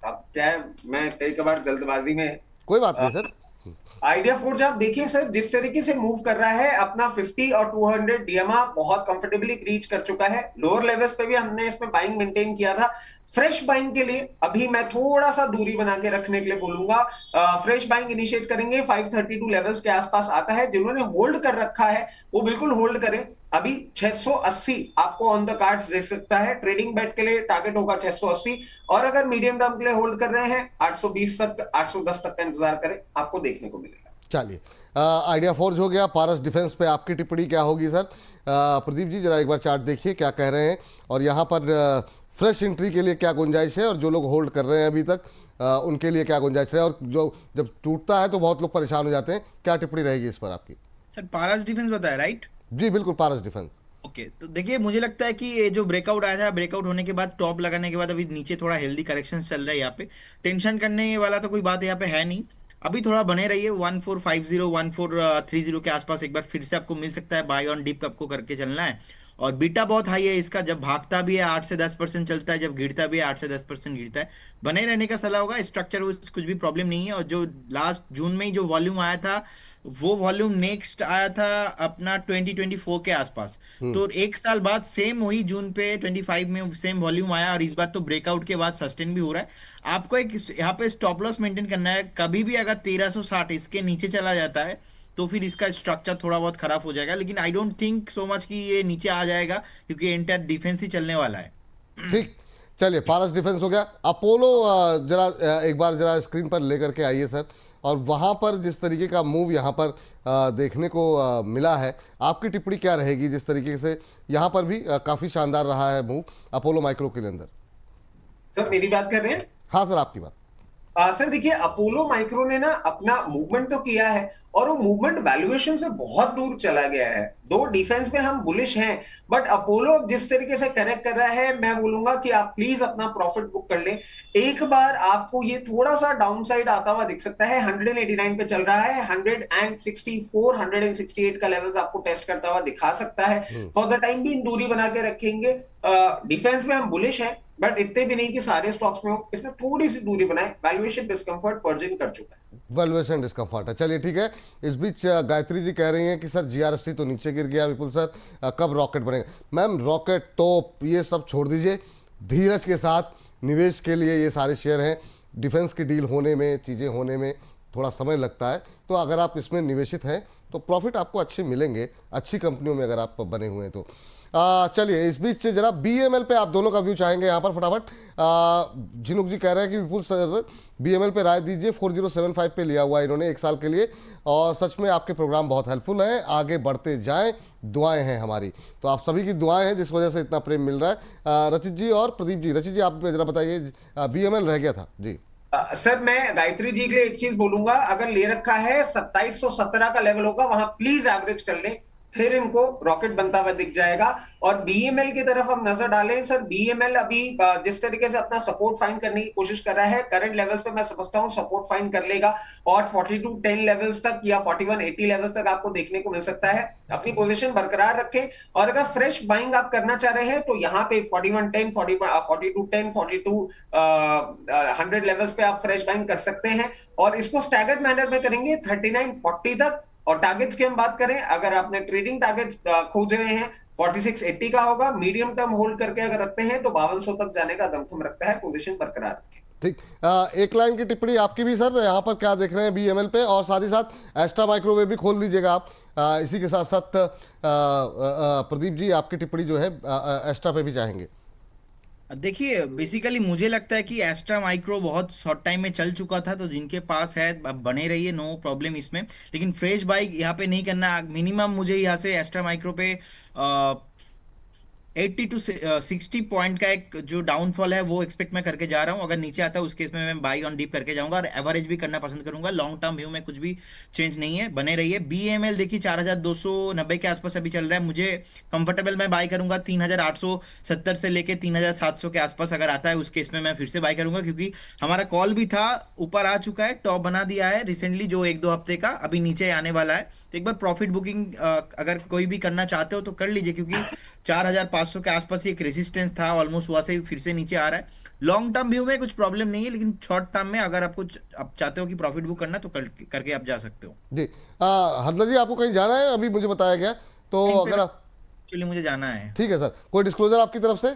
अब क्या है, मैं कई कबार जल्दबाजी में, कोई बात नहीं सर। आइडिया फोर्ज आप देखिए सर, जिस तरीके से मूव कर रहा है, अपना 50 और 200 DMA बहुत कंफर्टेबली रीच कर चुका है। लोअर लेवल्स पे भी हमने इसमें बाइंग मेंटेन किया था। फ्रेश बाइंग के लिए अभी मैं थोड़ा सा दूरी बना के रखने के लिए बोलूंगा। फ्रेश बाइंग इनिशिएट करेंगे 532 लेवल्स के आसपास आता है। जिन्होंने होल्ड कर रखा है वो बिल्कुल होल्ड करें। अभी 680 आपको ऑन द कार्ड्स दे सकता है। ट्रेडिंग बेट के लिए टारगेट होगा 680, और अगर मीडियम टर्म के लिए होल्ड कर रहे हैं 820 तक, 810 तक का इंतजार करें, आपको देखने को मिलेगा। चलिए आइडिया फोर्ज हो गया। पारस डिफेंस पे आपकी टिप्पणी क्या होगी सर? प्रदीप जी जरा एक बार चार्ट देखिए क्या कह रहे हैं, और यहाँ पर फ्रेश एंट्री के लिए क्या गुंजाइश है, और जो लोग होल्ड कर रहे हैं अभी तक उनके लिए क्या गुंजाइश है, और जो जब टूटता है तो बहुत लोग परेशान हो जाते हैं, क्या टिप्पणी रहेगी इस पर आपकी? सर पारस डिफेंस बताया राइट? जी बिल्कुल, पारस डिफेंस। ओके तो देखिए मुझे लगता है कि ये जो ब्रेकआउट आया था, ब्रेकआउट होने के बाद टॉप लगाने के बाद अभी नीचे थोड़ा हेल्दी करेक्शन चल रहा है। यहाँ पे टेंशन करने वाला तो कोई बात यहाँ पे है नहीं। अभी थोड़ा बने रहिए 1450 1430 के आसपास एक बार फिर से आपको मिल सकता है। बाय ऑन डिप आपको करके चलना है। और बीटा बहुत हाई है इसका, जब भागता भी है 8 से 10% चलता है, जब गिरता भी है 8 से 10% गिरता है। बने रहने का सलाह होगा। स्ट्रक्चर कुछ भी प्रॉब्लम नहीं है। और जो लास्ट जून में ही जो वॉल्यूम आया था, वो वॉल्यूम नेक्स्ट आया था अपना 2024 के आसपास। तो एक साल बाद सेम वही जून पे 25 में सेम वॉल्यूम आया, और इस बार तो ब्रेकआउट के बाद सस्टेन भी हो रहा है। आपको एक यहाँ पे स्टॉप लॉस मेंटेन करना है। कभी भी अगर 1360 इसके नीचे चला जाता है तो फिर इसका स्ट्रक्चर थोड़ा बहुत खराब हो जाएगा। लेकिन I don't think so much कि ये नीचे आ जाएगा, क्योंकि एंटायर डिफेंस ही चलने वाला है। ठीक, चलिए पारस डिफेंस हो गया। अपोलो जरा एक बार जरा स्क्रीन पर लेकर के आइए सर, और वहाँ पर जिस तरीके का मूव यहाँ पर देखने को मिला है, आपकी टिप्पणी क्या रहेगी? जिस तरीके से यहाँ पर भी काफ़ी शानदार रहा है मूव अपोलो माइक्रो के अंदर। सर मेरी बात कर रहे हैं? हाँ सर, आपकी बात। सर देखिए, अपोलो माइक्रो ने ना अपना मूवमेंट तो किया है, और वो मूवमेंट वैल्यूएशन से बहुत दूर चला गया है। दो डिफेंस पे हम बुलिश हैं, बट अपोलो जिस तरीके से करेक्ट कर रहा है, मैं बोलूंगा कि आप प्लीज अपना प्रॉफिट बुक कर लें। एक बार आपको ये थोड़ा सा डाउन साइड आता हुआ दिख सकता है। 189 पे चल रहा है, 164 168 का लेवल्स आपको टेस्ट करता हुआ दिखा सकता है। फॉर द टाइम भी दूरी बना के रखेंगे। डिफेंस में हम बुलिश हैं, बट इतने भी नहीं कि सारे स्टॉक्स में हो। इसमें थोड़ी सी दूरी बनाए। वैल्यूएशन डिस्कंफर्ट पर्जिन कर चुका है। वैल्यूएशन डिस्कम्फर्ट है, चलिए ठीक है। इस बीच गायत्री जी कह रही हैं कि सर जीआरएससी तो नीचे गिर गया, विपुल सर कब रॉकेट बनेगा? मैम रॉकेट तो ये सब छोड़ दीजिए, धीरज के साथ निवेश के लिए ये सारे शेयर हैं। डिफेंस की डील होने में, चीज़ें होने में थोड़ा समय लगता है, तो अगर आप इसमें निवेशित हैं तो प्रॉफिट आपको अच्छे मिलेंगे, अच्छी कंपनियों में अगर आप बने हुए हैं तो। चलिए इस बीच जरा बीएमएल पे आप दोनों का व्यू चाहेंगे यहाँ पर फटाफट। झिनुक जी कह रहे हैं कि विपुल सर बीएमएल पे राय दीजिए। 4075 पे लिया हुआ है इन्होंने 1 साल के लिए, और सच में आपके प्रोग्राम बहुत हेल्पफुल हैं, आगे बढ़ते जाएं, दुआएं हैं हमारी। तो आप सभी की दुआएं हैं जिस वजह से इतना प्रेम मिल रहा है। रचित जी और प्रदीप जी, रचित जी आप जरा बताइए, बीएमएल रह गया था जी। सर मैं गायत्री जी के लिए एक चीज बोलूंगा, अगर ले रखा है 2717 का लेवल होगा, वहां प्लीज एवरेज कर ले, फिर इनको रॉकेट बनता हुआ दिख जाएगा। और बीएमएल की तरफ हम नजर डालें। सर बीएमएल अभी जिस तरीके से अपना सपोर्ट फाइंड करने की कोशिश कर रहा है, करंट लेवल्स पे मैं समझता हूं सपोर्ट फाइंड कर लेगा, और 4210 लेवल्स तक या 4180 लेवल्स तक आपको देखने को मिल सकता है। अपनी पोजीशन बरकरार रखें, और अगर फ्रेश बाइंग आप करना चाह रहे हैं तो यहाँ पे 4110 4210 4200 लेवल्स पे आप फ्रेश बाइंग कर सकते हैं, और इसको स्टैगर्ड मैनर में करेंगे 3940 तक। और टारगेट्स की हम बात करें, अगर आपने ट्रेडिंग टारगेट खोज रहे हैं 4680 का होगा। मीडियम टर्म होल्ड करके अगर रखते हैं तो 5200 तक जाने का दमखम रखता है। पोजीशन बरकरार रखें। ठीक, एक लाइन की टिप्पणी आपकी भी सर, यहाँ पर क्या देख रहे हैं बीएमएल पे, और साथ ही साथ एस्ट्रा माइक्रोवेव भी खोल दीजिएगा आप। इसी के साथ साथ प्रदीप जी आपकी टिप्पणी जो है एस्ट्रा पे भी चाहेंगे। देखिए बेसिकली मुझे लगता है कि एस्ट्रा माइक्रो बहुत शॉर्ट टाइम में चल चुका था, तो जिनके पास है अब बने रहिए, नो प्रॉब्लम इसमें। लेकिन फ्रेश बाइक यहाँ पे नहीं करना। मिनिमम मुझे यहाँ से एस्ट्रा माइक्रो पे 80 to 60 पॉइंट का एक जो डाउनफॉल है वो एक्सपेक्ट मैं करके जा रहा हूँ। अगर नीचे आता है उस केस में मैं बाई ऑन डीप करके जाऊंगा, और एवरेज भी करना पसंद करूंगा। लॉन्ग टर्म व्यू में कुछ भी चेंज नहीं है, बने रहिए। बीएमएल देखिए 4290 के आसपास अभी चल रहा है। मुझे कंफर्टेबल मैं बाई करूंगा 3870 से लेके 3700 के आसपास। अगर आता है उस केस में मैं फिर से बाई करूंगा, क्योंकि हमारा कॉल भी था, ऊपर आ चुका है, टॉप बना दिया है रिसेंटली जो 1-2 हफ्ते का, अभी नीचे आने वाला है। तो एक बार प्रॉफिट बुकिंग अगर कोई भी करना चाहते हो तो कर लीजिए, क्योंकि 4500 के आसपास एक रेजिस्टेंस था ऑलमोस्ट, वहां से फिर से नीचे आ रहा है। लॉन्ग टर्म व्यू में कुछ प्रॉब्लम नहीं है, लेकिन शॉर्ट टर्म में अगर आपको आप चाहते हो कि प्रॉफिट बुक करना तो करके आप जा सकते हो जी। हरदर जी आपको कहीं जाना है अभी मुझे बताया गया, तो अगर आप, एक्चुअली मुझे जाना है। ठीक है सर, कोई डिस्क्लोजर आपकी तरफ से?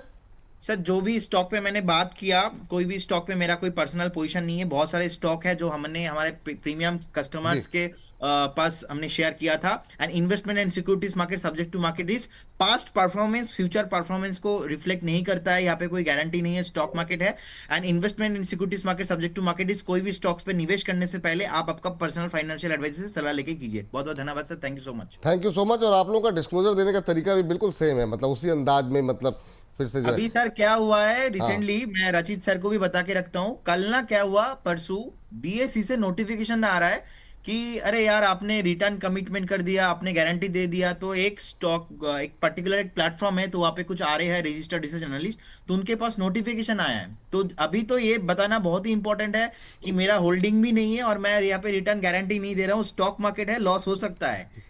सर जो भी स्टॉक पे मैंने बात किया, कोई भी स्टॉक पे मेरा कोई पर्सनल पोजीशन नहीं है। बहुत सारे स्टॉक है जो हमने हमारे प्रीमियम कस्टमर्स के पास हमने शेयर किया था। And investment and securities market subject to market risk, past performance future performance को रिफ्लेक्ट नहीं करता है, यहाँ पे कोई गारंटी नहीं है। स्टॉक मार्केट है and investment and securities market subject to market risk. कोई भी स्टॉक्स पे निवेश करने से पहले आप आपका पर्सनल फाइनेंशियल एडवाइजर से सलाह लेके कीजिए। बहुत बहुत धन्यवाद sir, thank you so much. Thank you so much. और आप लोगों का डिस्क्लोजर देने का तरीका भी बिल्कुल सेम है, मतलब उसी अंदाज में, मतलब फिर से जो है। अभी सर क्या हुआ है हाँ, रिसेंटली, मैं रचित सर को भी बता के रखता हूँ। कल ना क्या हुआ, परसों बीएसई से नोटिफिकेशन आ रहा है कि अरे यार आपने रिटर्न कमिटमेंट कर दिया, आपने गारंटी दे दिया, तो एक स्टॉक, एक पर्टिकुलर एक प्लेटफॉर्म है, तो वहाँ पे कुछ आ रहे हैं रजिस्टर्ड रिसर्च एनालिस्ट, तो उनके पास नोटिफिकेशन आया है। तो अभी तो ये बताना बहुत ही इंपॉर्टेंट है कि मेरा होल्डिंग भी नहीं है और मैं यहाँ पे रिटर्न गारंटी नहीं दे रहा हूँ। स्टॉक मार्केट है, लॉस हो सकता है।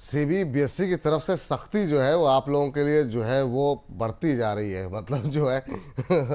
सीबीएसई की तरफ से सख्ती जो है वो आप लोगों के लिए जो है वो बढ़ती जा रही है, मतलब जो है